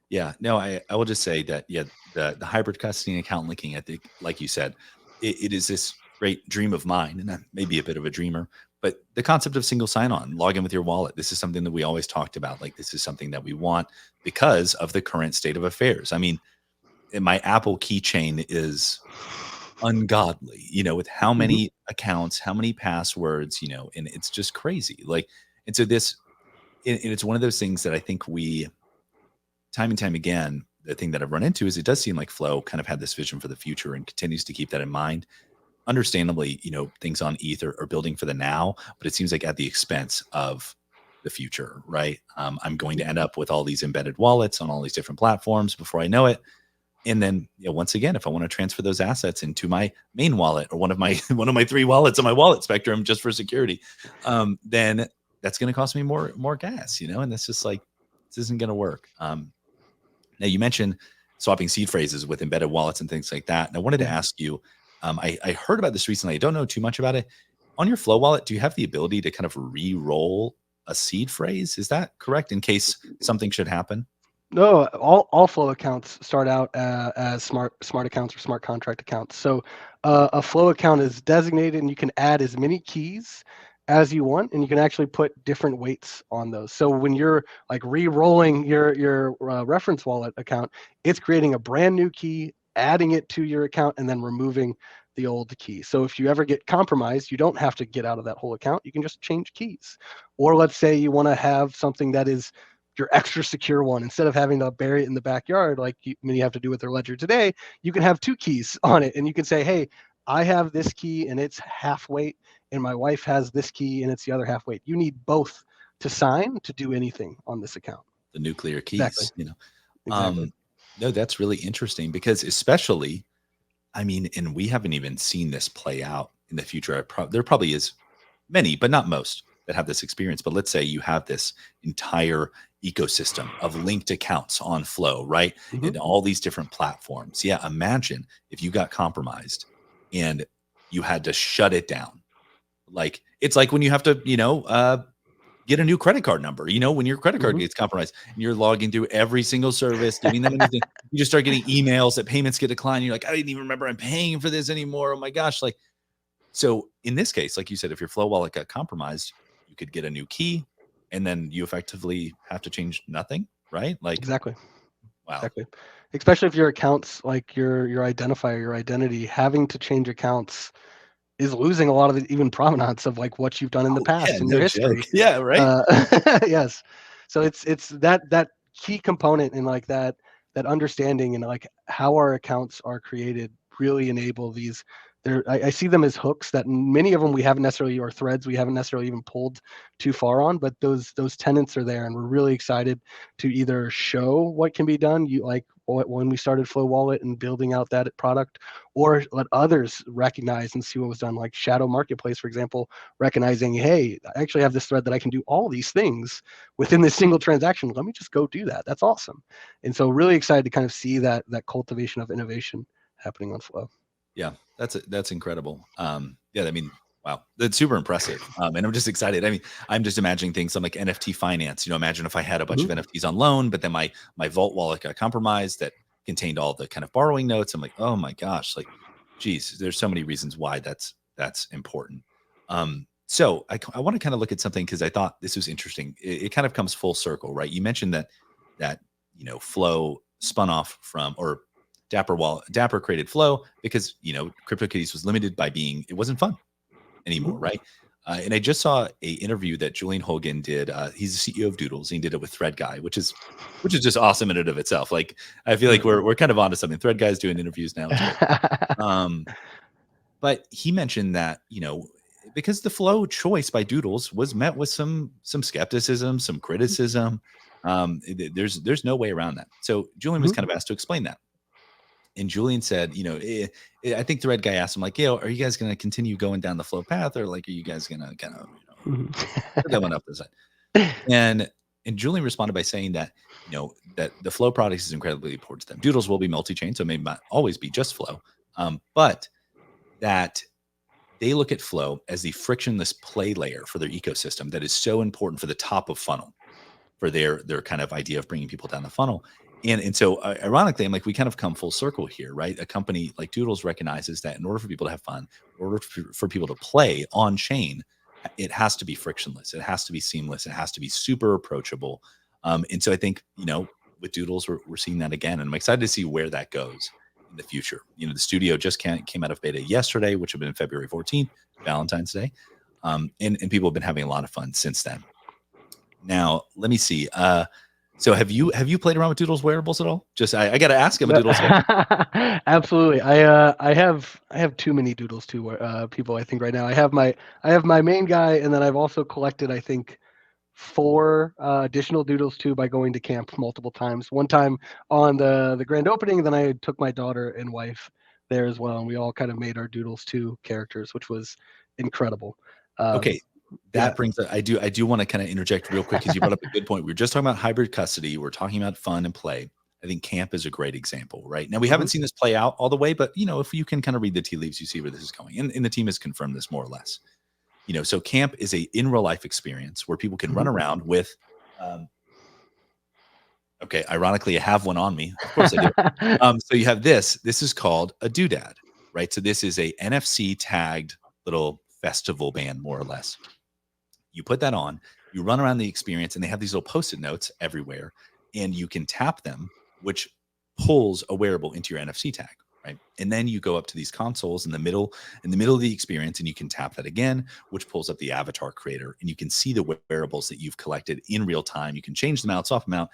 Yeah, no, I will just say that, yeah, the hybrid custody and account linking, I think, like you said, it is this great dream of mine, and I may be a bit of a dreamer, but the concept of single sign-on, log in with your wallet, this is something that we always talked about. Like, this is something that we want because of the current state of affairs. I mean, my Apple keychain is ungodly, with how many accounts, how many passwords, and it's just crazy. Like, and so this, and it's one of those things that I think we, time and time again, the thing that I've run into is it does seem like Flow kind of had this vision for the future and continues to keep that in mind. Understandably, things on ETH are building for the now, but it seems like at the expense of the future, right? I'm going to end up with all these embedded wallets on all these different platforms before I know it. And then, once again, if I want to transfer those assets into my main wallet or one of my 3 wallets on my wallet spectrum just for security, then that's going to cost me more gas, and that's just like, this isn't going to work. Now, you mentioned swapping seed phrases with embedded wallets and things like that. And I wanted to ask you, I heard about this recently. I don't know too much about it. On your Flow wallet, do you have the ability to kind of re-roll a seed phrase? Is that correct, in case something should happen? No, all Flow accounts start out as smart accounts or smart contract accounts. So a Flow account is designated, and you can add as many keys as you want, and you can actually put different weights on those. So when you're like re-rolling your reference wallet account, it's creating a brand new key, adding it to your account, and then removing the old key. So if you ever get compromised, you don't have to get out of that whole account. You can just change keys. Or let's say you want to have something that is your extra secure one. Instead of having to bury it in the backyard like you have to do with their ledger today, you can have 2 keys on it, and you can say, hey, I have this key and it's half weight, and my wife has this key and it's the other half weight. You need both to sign to do anything on this account. The nuclear keys, Exactly. Exactly. No, that's really interesting because especially, I mean, and we haven't even seen this play out in the future. There probably is many, but not most, that have this experience. But let's say you have this entire ecosystem of linked accounts on Flow, right? And all these different platforms. Yeah, imagine if you got compromised and you had to shut it down. Like, it's like when you have to, get a new credit card number, when your credit card gets compromised and you're logging through every single service, giving them anything, you just start getting emails that payments get declined. You're like, I didn't even remember I'm paying for this anymore. Oh my gosh. Like, so in this case, like you said, if your Flow wallet got compromised, you could get a new key and then you effectively have to change nothing, right? Like, exactly. Wow. Exactly. Especially if your accounts, like your identifier, your identity, having to change accounts is losing a lot of the even provenance of like what you've done in the past in your history. Yeah, right. Yes. So it's that key component and like that understanding and like how our accounts are created really enable these. I see them as hooks that many of them we haven't necessarily, or threads we haven't necessarily even pulled too far on, but those tenets are there, and we're really excited to either show what can be done, like when we started Flow Wallet and building out that product, or let others recognize and see what was done, like Shadow Marketplace, for example, recognizing, hey, I actually have this thread that I can do all these things within this single transaction. Let me just go do that. That's awesome. And so really excited to kind of see that cultivation of innovation happening on Flow. Yeah, that's incredible. Yeah, I mean, wow, that's super impressive. And I'm just excited. I mean, I'm just imagining things. I'm like NFT finance. Imagine if I had a bunch of NFTs on loan, but then my Vault wallet got compromised that contained all the kind of borrowing notes. I'm like, oh my gosh, like geez, there's so many reasons why that's important. So I want to kind of look at something because I thought this was interesting. It kind of comes full circle, right? You mentioned that Flow spun off from, or Dapper created Flow because CryptoKitties was limited by it wasn't fun anymore, Mhm. right? And I just saw a interview that Julian Hogan did. He's the CEO of Doodles. And he did it with Thread Guy, which is just awesome in and of itself. Like I feel like we're kind of onto something. Thread Guy's doing interviews now. It's great. But he mentioned that because the Flow choice by Doodles was met with some skepticism, some criticism. There's no way around that. So Julian was Mhm. kind of asked to explain that. And Julian said, I think the Red Guy asked him, like, are you guys going to continue going down the Flow path, or like, are you guys going to kind of, Mhm. put that one up to the side? And Julian responded by saying that, that the Flow product is incredibly important to them. Doodles will be multi-chain, so it may not always be just Flow, but that they look at Flow as the frictionless play layer for their ecosystem that is so important for the top of funnel, for their kind of idea of bringing people down the funnel. And so ironically, I'm like, we kind of come full circle here, right? A company like Doodles recognizes that in order for people to have fun, in order for people to play on chain, it has to be frictionless. It has to be seamless. It has to be super approachable. And so I think, with Doodles, we're seeing that again. And I'm excited to see where that goes in the future. The studio just came out of beta yesterday, which have been February 14th, Valentine's Day. And people have been having a lot of fun since then. Now, let me see. So have you played around with Doodles wearables at all? Just I got to ask. I'm a Doodles guy. Absolutely. I have too many Doodles too. People, I think right now I have my main guy, and then I've also collected, I think, 4 additional Doodles too by going to camp multiple times. One time on the grand opening, then I took my daughter and wife there as well, and we all kind of made our Doodles 2 characters, which was incredible. Okay, Yeah. that brings I do want to kind of interject real quick because you brought up a good point. We were just talking about hybrid custody. We're talking about fun and play. I think camp is a great example, right? Now we haven't Mhm. seen this play out all the way, but if you can kind of read the tea leaves, you see where this is going. And the team has confirmed this more or less. So camp is a in real life experience where people can run Mhm. around with okay, ironically, I have one on me. Of course I do. So you have this. This is called a doodad, right? So this is a NFC tagged little festival band, more or less. You put that on, you run around the experience, and they have these little post-it notes everywhere, and you can tap them, which pulls a wearable into your NFC tag, right? And then you go up to these consoles in the middle of the experience, and you can tap that again, which pulls up the avatar creator, and you can see the wearables that you've collected in real time. You can change them out, swap them out.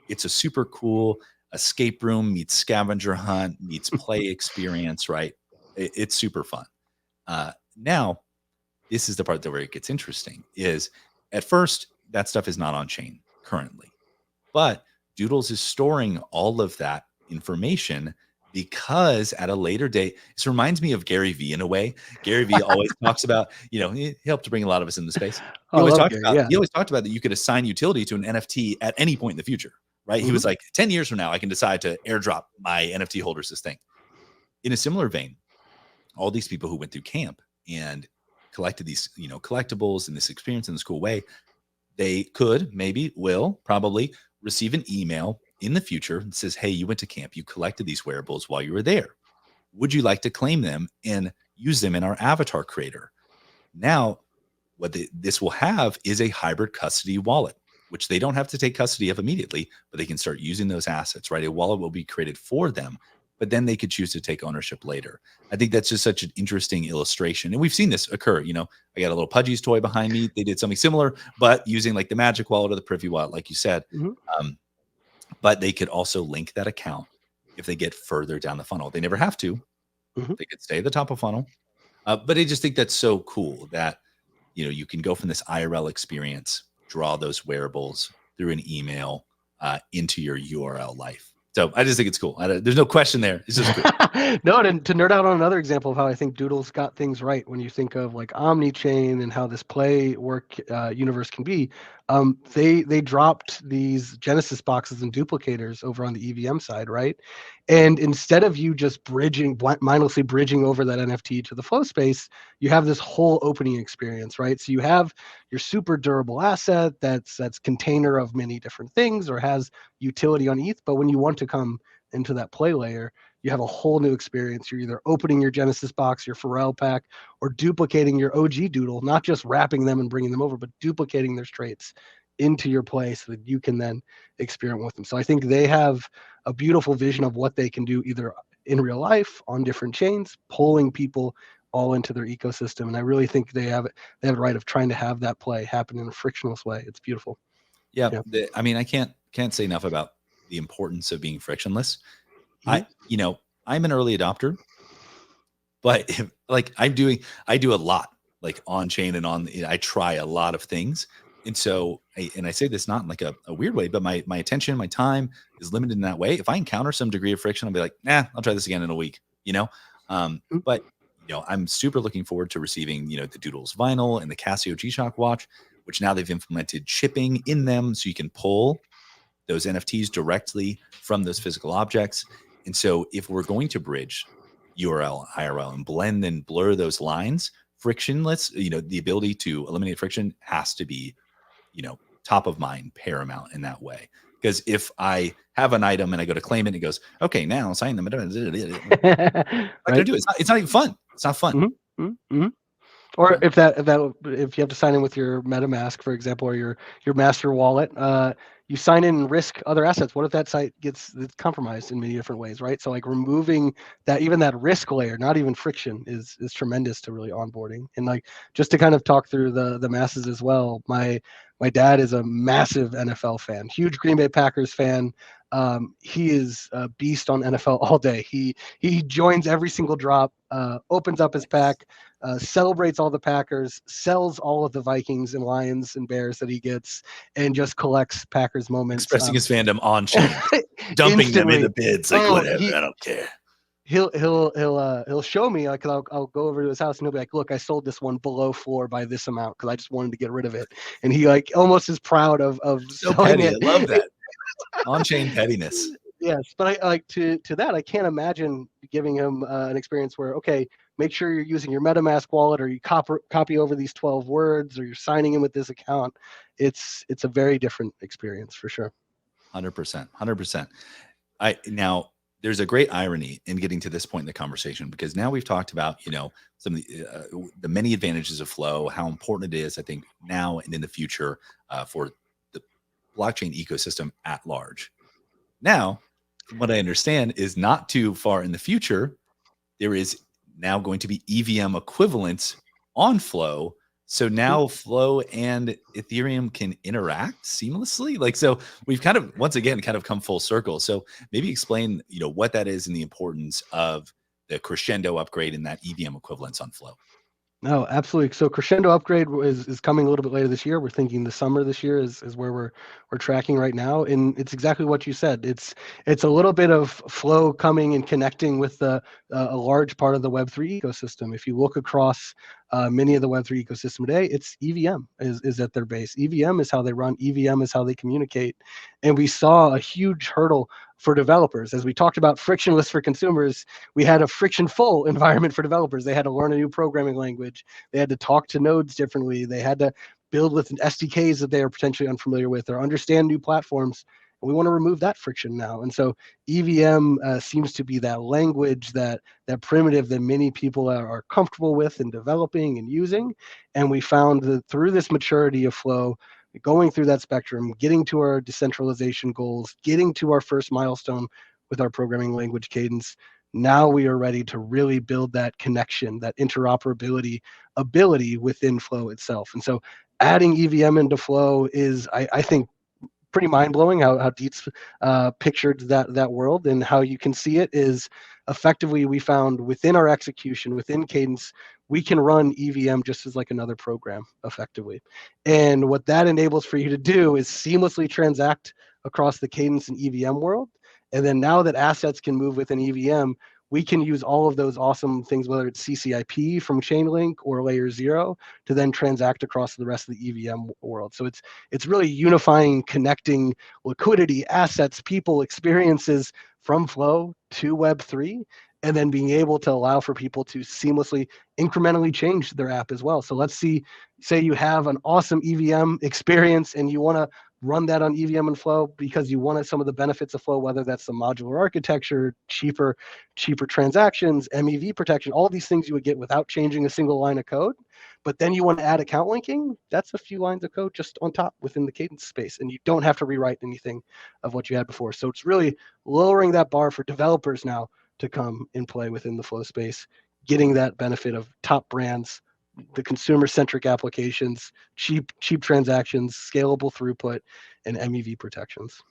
It's a super cool escape room meets scavenger hunt meets play experience, right? It's super fun. Now, this is the part that where it gets interesting is at first that stuff is not on chain currently, but Doodles is storing all of that information because at a later date, this reminds me of Gary Vee in a way. Gary Vee always talks about, he helped to bring a lot of us into space. Oh, I love Gary. Yeah. He always talked about that you could assign utility to an NFT at any point in the future, right? He Mhm. was like, 10 years from now, I can decide to airdrop my NFT holders this thing. In a similar vein, all these people who went through camp and collected these, collectibles in this experience in this cool way, they could, maybe, will, probably receive an email in the future that says, hey, you went to camp, you collected these wearables while you were there. Would you like to claim them and use them in our avatar creator? Now, this will have is a hybrid custody wallet, which they don't have to take custody of immediately, but they can start using those assets, right? A wallet will be created for them, but then they could choose to take ownership later. I think that's just such an interesting illustration. And we've seen this occur. I got a little Pudgy's toy behind me. They did something similar, but using like the Magic Wallet or the Privy Wallet, like you said. Mhm. Um, but they could also link that account if they get further down the funnel. They never have to. Mhm. They could stay at the top of funnel. But I just think that's so cool that you can go from this IRL experience, draw those wearables through an email into your URL life. So I just think it's cool. There's no question there. It's just cool. No, to nerd out on another example of how I think Doodles got things right when you think of like omni-chain and how this play work universe can be. They dropped these Genesis boxes and duplicators over on the EVM side, right? And instead of you just mindlessly bridging over that NFT to the flow space, you have this whole opening experience, right? So you have your super durable asset that's container of many different things or has utility on ETH, but when you want to come into that play layer, you have a whole new experience. You're either opening your Genesis box, your Pharrell pack, or duplicating your OG doodle, not just wrapping them and bringing them over, but duplicating their traits into your play so that you can then experiment with them. So I think they have a beautiful vision of what they can do either in real life on different chains, pulling people all into their ecosystem. And I really think they have the right of trying to have that play happen in a frictionless way. It's beautiful. Yeah. I mean, I can't say enough about the importance of being frictionless. Mm-hmm. I'm an early adopter, but like I do a lot like on chain and I try a lot of things. And so, I say this not in like a weird way, but my attention, my time is limited in that way. If I encounter some degree of friction, I'll be like, nah, I'll try this again in a week, but I'm super looking forward to receiving, the Doodles vinyl and the Casio G-Shock watch, which now they've implemented chipping in them. So you can pull those NFTs directly from those physical objects. And so if we're going to bridge URL, IRL, and blend and blur those lines, frictionless, the ability to eliminate friction has to be, top of mind, paramount in that way. Because if I have an item and I go to claim it, and it goes, okay, now sign them. I'm not gonna do it. It's not even fun. It's not fun. Mm-hmm. Mm-hmm. Or if you have to sign in with your MetaMask, for example, or your master wallet, you sign in and risk other assets. What if that site gets compromised in many different ways, right? So like removing that, even that risk layer, not even friction, is tremendous to really onboarding. And like just to kind of talk through the masses as well. My dad is a massive NFL fan, huge Green Bay Packers fan. He is a beast on NFL all day. He joins every single drop, opens up his pack, celebrates all the Packers, sells all of the Vikings and Lions and Bears that he gets, and just collects Packers moments. Expressing his fandom on chain, dumping them into bids, like whatever. I don't care. He'll show me, like I'll go over to his house and he'll be like, look, I sold this one below floor by this amount because I just wanted to get rid of it. And he like almost is proud of so selling petty. it. I love that. On-chain pettiness. Yes, but I like to that. I can't imagine giving him an experience where, okay, make sure you're using your MetaMask wallet, or you copy over these 12 words, or you're signing in with this account. It's a very different experience for sure. 100%. Now there's a great irony in getting to this point in the conversation, because now we've talked about, some of the many advantages of Flow, how important it is, I think, now and in the future for the blockchain ecosystem at large. Now, from what I understand, is not too far in the future, there is now going to be EVM equivalents on Flow. So now Flow and Ethereum can interact seamlessly. Like, so we've kind of, once again, kind of come full circle. So maybe explain, what that is and the importance of the crescendo upgrade and that EVM equivalence on Flow. No, absolutely. So crescendo upgrade is coming a little bit later this year. We're thinking the summer this year is where we're tracking right now, and it's exactly what you said. It's a little bit of Flow coming and connecting with a large part of the Web3 ecosystem. If you look across many of the Web3 ecosystem today, it's EVM is at their base. EVM is how they run. EVM is how they communicate, and we saw a huge hurdle for developers. As we talked about frictionless for consumers, we had a frictionful environment for developers. They had to learn a new programming language. They had to talk to nodes differently. They had to build with SDKs that they are potentially unfamiliar with, or understand new platforms. And we want to remove that friction now. And so EVM seems to be that language, that primitive that many people are comfortable with and developing and using. And we found that through this maturity of Flow, going through that spectrum, getting to our decentralization goals, getting to our first milestone with our programming language cadence, now we are ready to really build that connection, that interoperability ability within Flow itself. And so adding EVM into Flow is, I think, pretty mind-blowing how Dietz pictured that world, and how you can see it is effectively we found within our execution, within Cadence, we can run EVM just as like another program effectively. And what that enables for you to do is seamlessly transact across the Cadence and EVM world. And then now that assets can move within EVM, we can use all of those awesome things, whether it's CCIP from Chainlink or Layer 0, to then transact across the rest of the EVM world. So it's really unifying, connecting liquidity, assets, people, experiences from Flow to Web3, and then being able to allow for people to seamlessly, incrementally change their app as well. So let's say you have an awesome EVM experience and you want to run that on EVM and Flow because you wanted some of the benefits of Flow, whether that's the modular architecture, cheaper transactions, MEV protection, all these things you would get without changing a single line of code. But then you want to add account linking, that's a few lines of code just on top within the Cadence space, and you don't have to rewrite anything of what you had before. So it's really lowering that bar for developers now to come and play within the Flow space, getting that benefit of top brands, the consumer-centric applications, cheap transactions, scalable throughput, and MEV protections.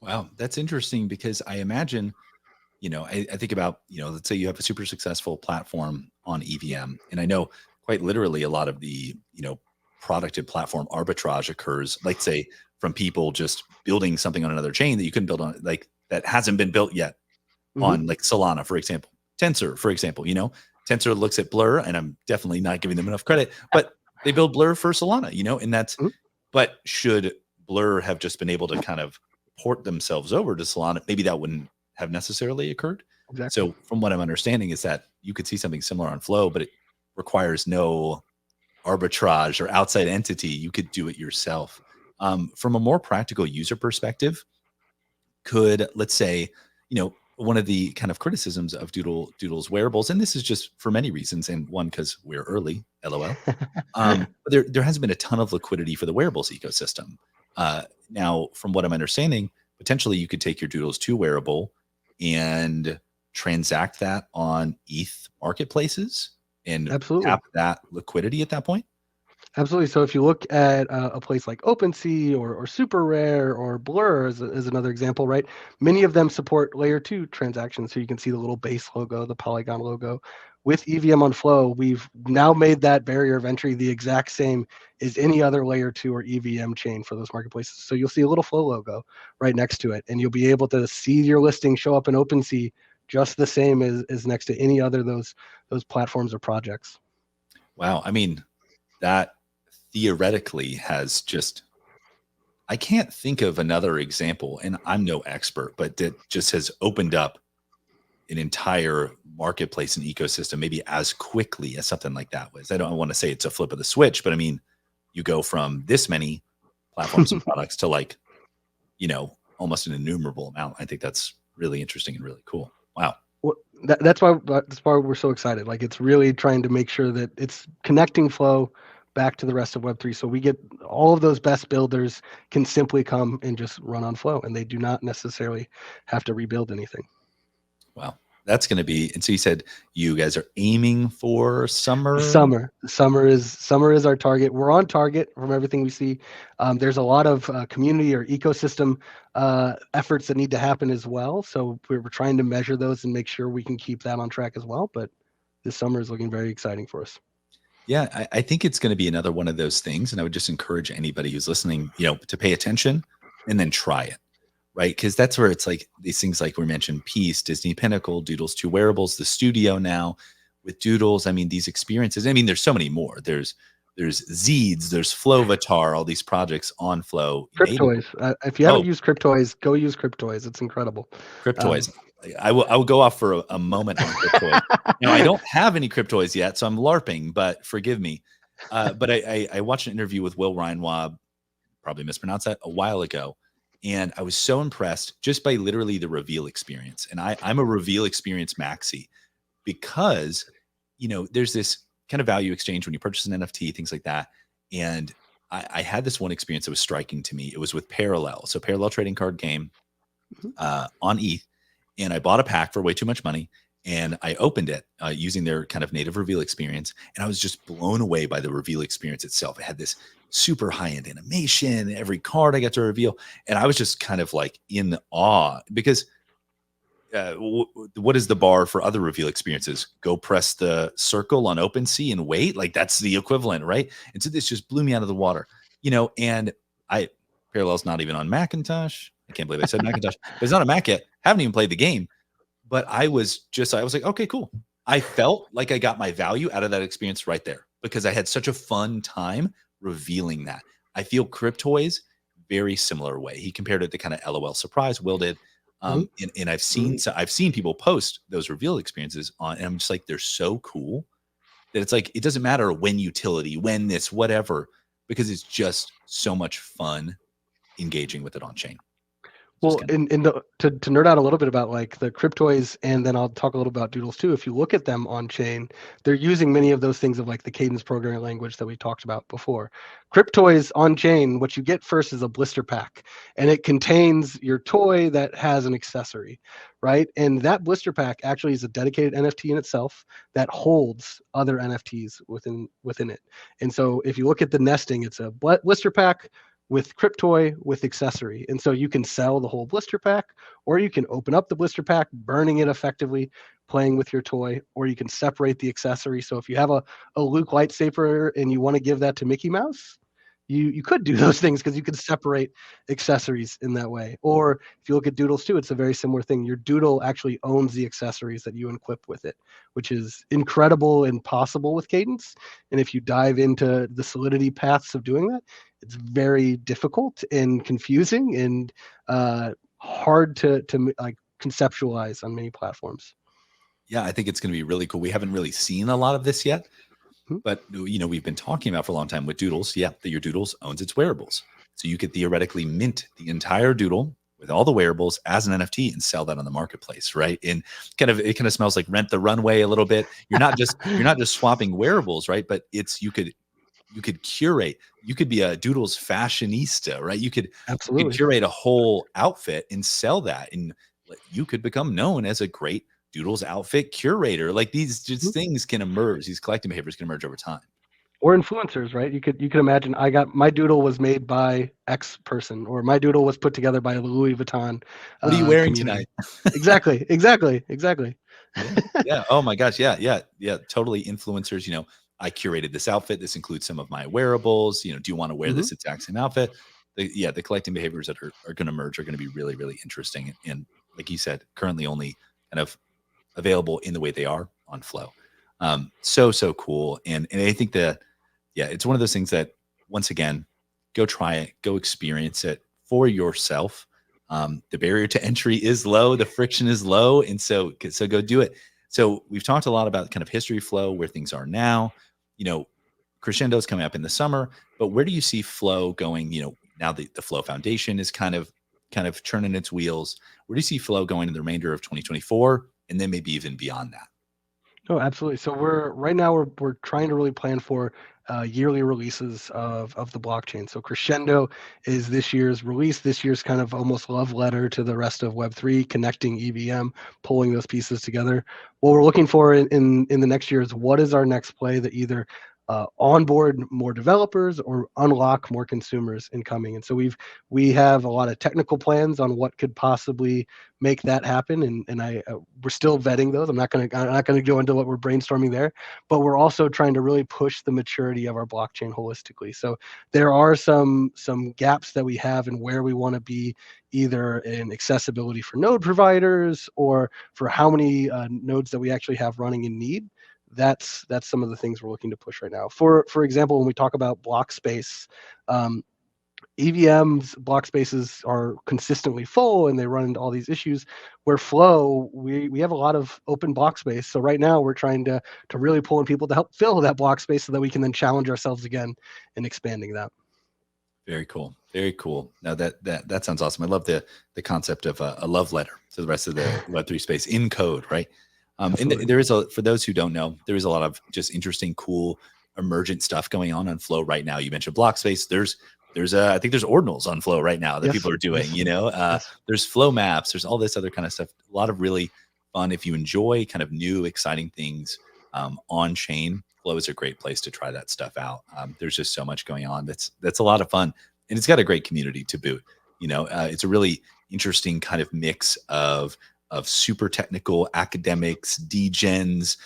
Wow, that's interesting because I imagine, I think about, let's say you have a super successful platform on EVM, and I know quite literally a lot of the, product and platform arbitrage occurs, like say from people just building something on another chain that you couldn't build on, like that hasn't been built yet on like Solana, for example, Tensor, for example, Tensor looks at Blur, and I'm definitely not giving them enough credit, but they build Blur for Solana, and that's, but should Blur have just been able to kind of port themselves over to Solana, maybe that wouldn't have necessarily occurred. Exactly. So from what I'm understanding is that you could see something similar on Flow, but it requires no arbitrage or outside entity. You could do it yourself. From a more practical user perspective, could, let's say, one of the kind of criticisms of Doodle's wearables, and this is just for many reasons, and one, because we're early, LOL. There hasn't been a ton of liquidity for the wearables ecosystem. Now, from what I'm understanding, potentially you could take your Doodles 2 wearable and transact that on ETH marketplaces and tap that liquidity at that point. Absolutely. So if you look at a place like OpenSea or Super Rare or Blur as another example, right? Many of them support layer 2 transactions. So you can see the little base logo, the Polygon logo. With EVM on Flow, we've now made that barrier of entry the exact same as any other layer 2 or EVM chain for those marketplaces. So you'll see a little Flow logo right next to it, and you'll be able to see your listing show up in OpenSea just the same as next to any other those platforms or projects. Wow. I mean, that theoretically has just, I can't think of another example, and I'm no expert, but that just has opened up an entire marketplace and ecosystem maybe as quickly as something like that was. I don't want to say it's a flip of the switch, but I mean, you go from this many platforms and products to like, almost an innumerable amount. I think that's really interesting and really cool. Wow. Well, that's why we're so excited. Like, it's really trying to make sure that it's connecting Flow back to the rest of Web3. So we get all of those best builders can simply come and just run on Flow, and they do not necessarily have to rebuild anything. Wow. That's going to be, and so you said you guys are aiming for summer? Summer is our target. We're on target from everything we see. There's a lot of community or ecosystem efforts that need to happen as well. So we're trying to measure those and make sure we can keep that on track as well. But this summer is looking very exciting for us. Yeah, I think it's going to be another one of those things. And I would just encourage anybody who's listening, to pay attention and then try it. Right. Because that's where it's like these things like we mentioned, Peace, Disney Pinnacle, Doodles 2 wearables, the studio now with Doodles. I mean, these experiences, I mean, there's so many more. There's Zeeds, there's Flowvatar, all these projects on Flow. Cryptoys. If you haven't used Cryptoys, go use Cryptoys. It's incredible. Cryptoys. I will go off for a moment on Cryptoys. Now, I don't have any Cryptoys yet, so I'm LARPing, but forgive me. But I watched an interview with Will Ryan Robb, probably mispronounced that, a while ago. And I was so impressed just by literally the reveal experience. And I'm a reveal experience maxi because, there's this kind of value exchange when you purchase an NFT, things like that. And I had this one experience that was striking to me. It was with Parallel. So Parallel trading card game on ETH. And I bought a pack for way too much money. And I opened it using their kind of native reveal experience. And I was just blown away by the reveal experience itself. It had this super high-end animation, every card I got to reveal. And I was just kind of like in awe because what is the bar for other reveal experiences? Go press the circle on OpenSea and wait. Like that's the equivalent, right? And so this just blew me out of the water, and Parallel's not even on Macintosh. I can't believe I said Macintosh, but it's not a Mac yet. Haven't even played the game. But I was like, okay, cool. I felt like I got my value out of that experience right there because I had such a fun time revealing that. I feel Cryptoys very similar way. He compared it to kind of LOL surprise. Will did. And I've seen people post those reveal experiences on, and I'm just like, they're so cool that it's like, it doesn't matter when utility, when this, whatever, because it's just so much fun engaging with it on chain. Well, to nerd out a little bit about like the cryptoids, and then I'll talk a little about Doodles too. If you look at them on chain, they're using many of those things of like the cadence programming language that we talked about before. Cryptoids on chain, what you get first is a blister pack, and it contains your toy that has an accessory, right? And that blister pack actually is a dedicated NFT in itself that holds other NFTs within it. And so if you look at the nesting, it's a blister pack with Cryptoy with accessory. And so you can sell the whole blister pack, or you can open up the blister pack, burning it effectively, playing with your toy, or you can separate the accessory. So if you have a Luke lightsaber and you want to give that to Mickey Mouse, you could do those things because you could separate accessories in that way. Or if you look at Doodles too, it's a very similar thing. Your Doodle actually owns the accessories that you equip with it, which is incredible and possible with Cadence. And if you dive into the solidity paths of doing that, it's very difficult and confusing and hard to like conceptualize on many platforms. Yeah, I think it's going to be really cool. We haven't really seen a lot of this yet, Hmm. but we've been talking about for a long time with Doodles. Yeah, that your Doodles owns its wearables, so you could theoretically mint the entire Doodle with all the wearables as an NFT and sell that on the marketplace, right? And it kind of smells like Rent the Runway a little bit. You're not just swapping wearables, right? But you could curate. You could be a Doodles fashionista, right? You could curate a whole outfit and sell that, and you could become known as a great Doodles outfit curator. Like these just things can emerge. These collecting behaviors can emerge over time. Or influencers, right? You could imagine I got my Doodle was made by X person, or my Doodle was put together by a Louis Vuitton. What are you wearing community tonight? Exactly. Yeah. Oh my gosh. Yeah. Totally. Influencers. I curated this outfit. This includes some of my wearables. Do you want to wear this exact same outfit? The collecting behaviors that are going to emerge are going to be really, really interesting. And like you said, currently only kind of available in the way they are on Flow. So cool. And I think it's one of those things that, once again, go try it, go experience it for yourself. The barrier to entry is low, the friction is low, and so go do it. So we've talked a lot about kind of history Flow, where things are now. Crescendo is coming up in the summer, but where do you see Flow going? Now the Flow Foundation is kind of churning its wheels. Where do you see Flow going in the remainder of 2024, and then maybe even beyond that? Oh, absolutely. So we're trying to really plan for yearly releases of the blockchain. So Crescendo is this year's release. This year's kind of almost love letter to the rest of Web3, connecting EVM, pulling those pieces together. What we're looking for in the next year is what is our next play that either onboard more developers or unlock more consumers incoming. And so we have a lot of technical plans on what could possibly make that happen. And we're still vetting those. I'm not going to go into what we're brainstorming there, but we're also trying to really push the maturity of our blockchain holistically. So there are some gaps that we have in where we want to be, either in accessibility for node providers or for how many nodes that we actually have running in need. That's some of the things we're looking to push right now. For example, when we talk about block space, EVMs block spaces are consistently full and they run into all these issues. Where Flow, we have a lot of open block space. So right now we're trying to really pull in people to help fill that block space so that we can then challenge ourselves again in expanding that. Very cool. Very cool. Now that sounds awesome. I love the concept of a love letter to the rest of the Web3 space in code, right? And there is for those who don't know, there is a lot of just interesting, cool, emergent stuff going on Flow right now. You mentioned block space. There's I think there's ordinals on Flow right now that people are doing. There's flow maps. There's all this other kind of stuff. A lot of really fun. If you enjoy kind of new, exciting things on chain, Flow is a great place to try that stuff out. There's just so much going on. That's a lot of fun, and it's got a great community to boot. It's a really interesting kind of mix of super technical academics, degens,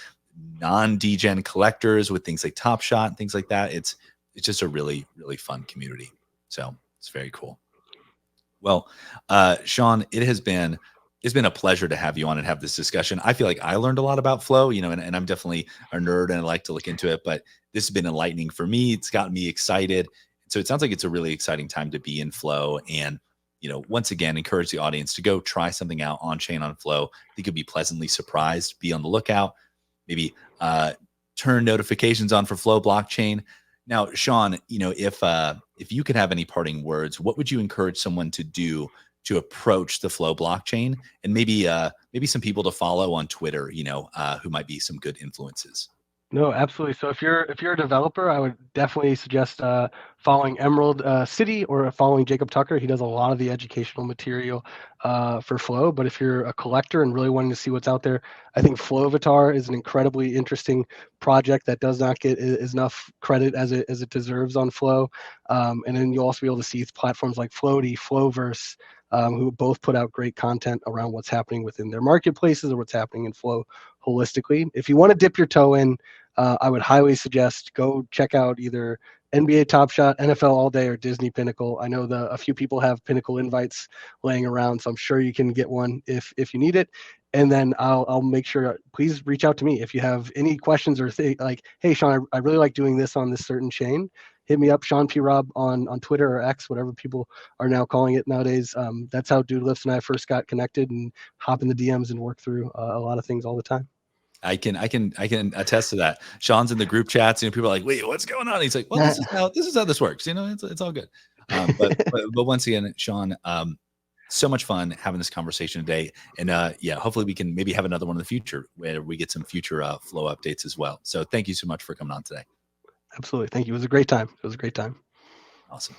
non-degen collectors with things like Top Shot and things like that. It's just a really, really fun community. So it's very cool. Well, Sean, it's been a pleasure to have you on and have this discussion. I feel like I learned a lot about Flow, and I'm definitely a nerd and I like to look into it, but this has been enlightening for me. It's gotten me excited. So it sounds like it's a really exciting time to be in Flow, and once again, encourage the audience to go try something out on chain on Flow. I think you'll be pleasantly surprised. Be on the lookout. Maybe turn notifications on for Flow blockchain. Now, Sean, if you could have any parting words, what would you encourage someone to do to approach the Flow blockchain, and maybe some people to follow on Twitter, who might be some good influences? No, absolutely. So if you're a developer, I would definitely suggest following Emerald City or following Jacob Tucker. He does a lot of the educational material for Flow. But if you're a collector and really wanting to see what's out there, I think Flowatar is an incredibly interesting project that does not get enough credit as it deserves on Flow. And then you'll also be able to see platforms like Floaty, Flowverse, who both put out great content around what's happening within their marketplaces or what's happening in Flow holistically. If you want to dip your toe in, I would highly suggest go check out either NBA Top Shot, NFL All Day, or Disney Pinnacle. I know a few people have Pinnacle invites laying around, so I'm sure you can get one if you need it. And then I'll make sure, please reach out to me if you have any questions or like, hey, Sean, I really like doing this on this certain chain. Hit me up, Sean P. Robb on Twitter or X, whatever people are now calling it nowadays. That's how Doodlifts and I first got connected and hop in the DMs and work through a lot of things all the time. I can attest to that. Sean's in the group chats, people are like, "Wait, what's going on?" He's like, "Well, this is how this works. It's all good." But once again, Sean, so much fun having this conversation today, and hopefully we can maybe have another one in the future where we get some future Flow updates as well. So thank you so much for coming on today. Absolutely, thank you. It was a great time. Awesome.